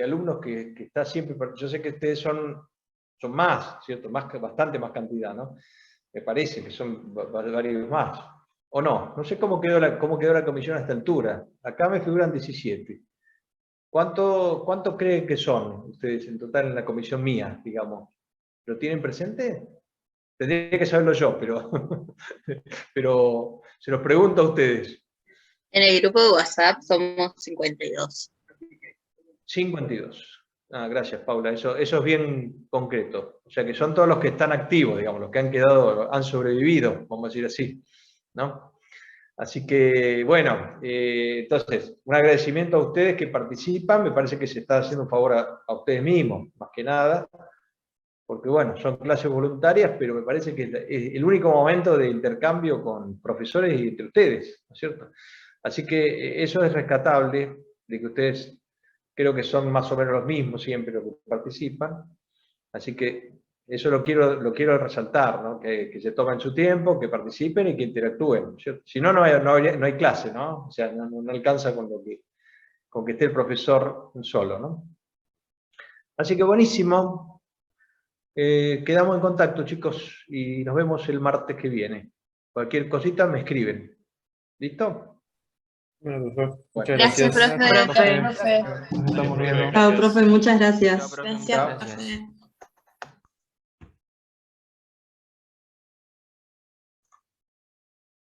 alumnos que está siempre, yo sé que ustedes son más, ¿cierto? Bastante más cantidad, ¿no? Me parece que son varios más. ¿O no? No sé cómo quedó la comisión a esta altura. Acá me figuran 17. ¿Cuánto creen que son ustedes en total en la comisión mía, digamos? ¿Lo tienen presente? Tendría que saberlo yo, pero se los pregunto a ustedes. En el grupo de WhatsApp somos 52. 52. Gracias, Paula. Eso es bien concreto. O sea que son todos los que están activos, digamos, los que han sobrevivido, vamos a decir así, ¿no? Así que, bueno, entonces, un agradecimiento a ustedes que participan. Me parece que se está haciendo un favor a ustedes mismos, más que nada, porque, bueno, son clases voluntarias, pero me parece que es el único momento de intercambio con profesores y entre ustedes, ¿no es cierto? Así que eso es rescatable, de que ustedes creo que son más o menos los mismos siempre los que participan, así que eso lo quiero resaltar, ¿no? Que se tomen su tiempo, que participen y que interactúen, ¿cierto? Si no, no hay clase, ¿no? O sea, no alcanza con que esté el profesor solo, ¿no? Así que buenísimo. Quedamos en contacto, chicos, y nos vemos el martes que viene. Cualquier cosita me escriben. ¿Listo? Bueno, profe, Bueno. muchas Gracias, gracias. profe. Profe. Profe. Nos estamos viendo. Chao, profe, muchas gracias. Gracias, Chao. profe.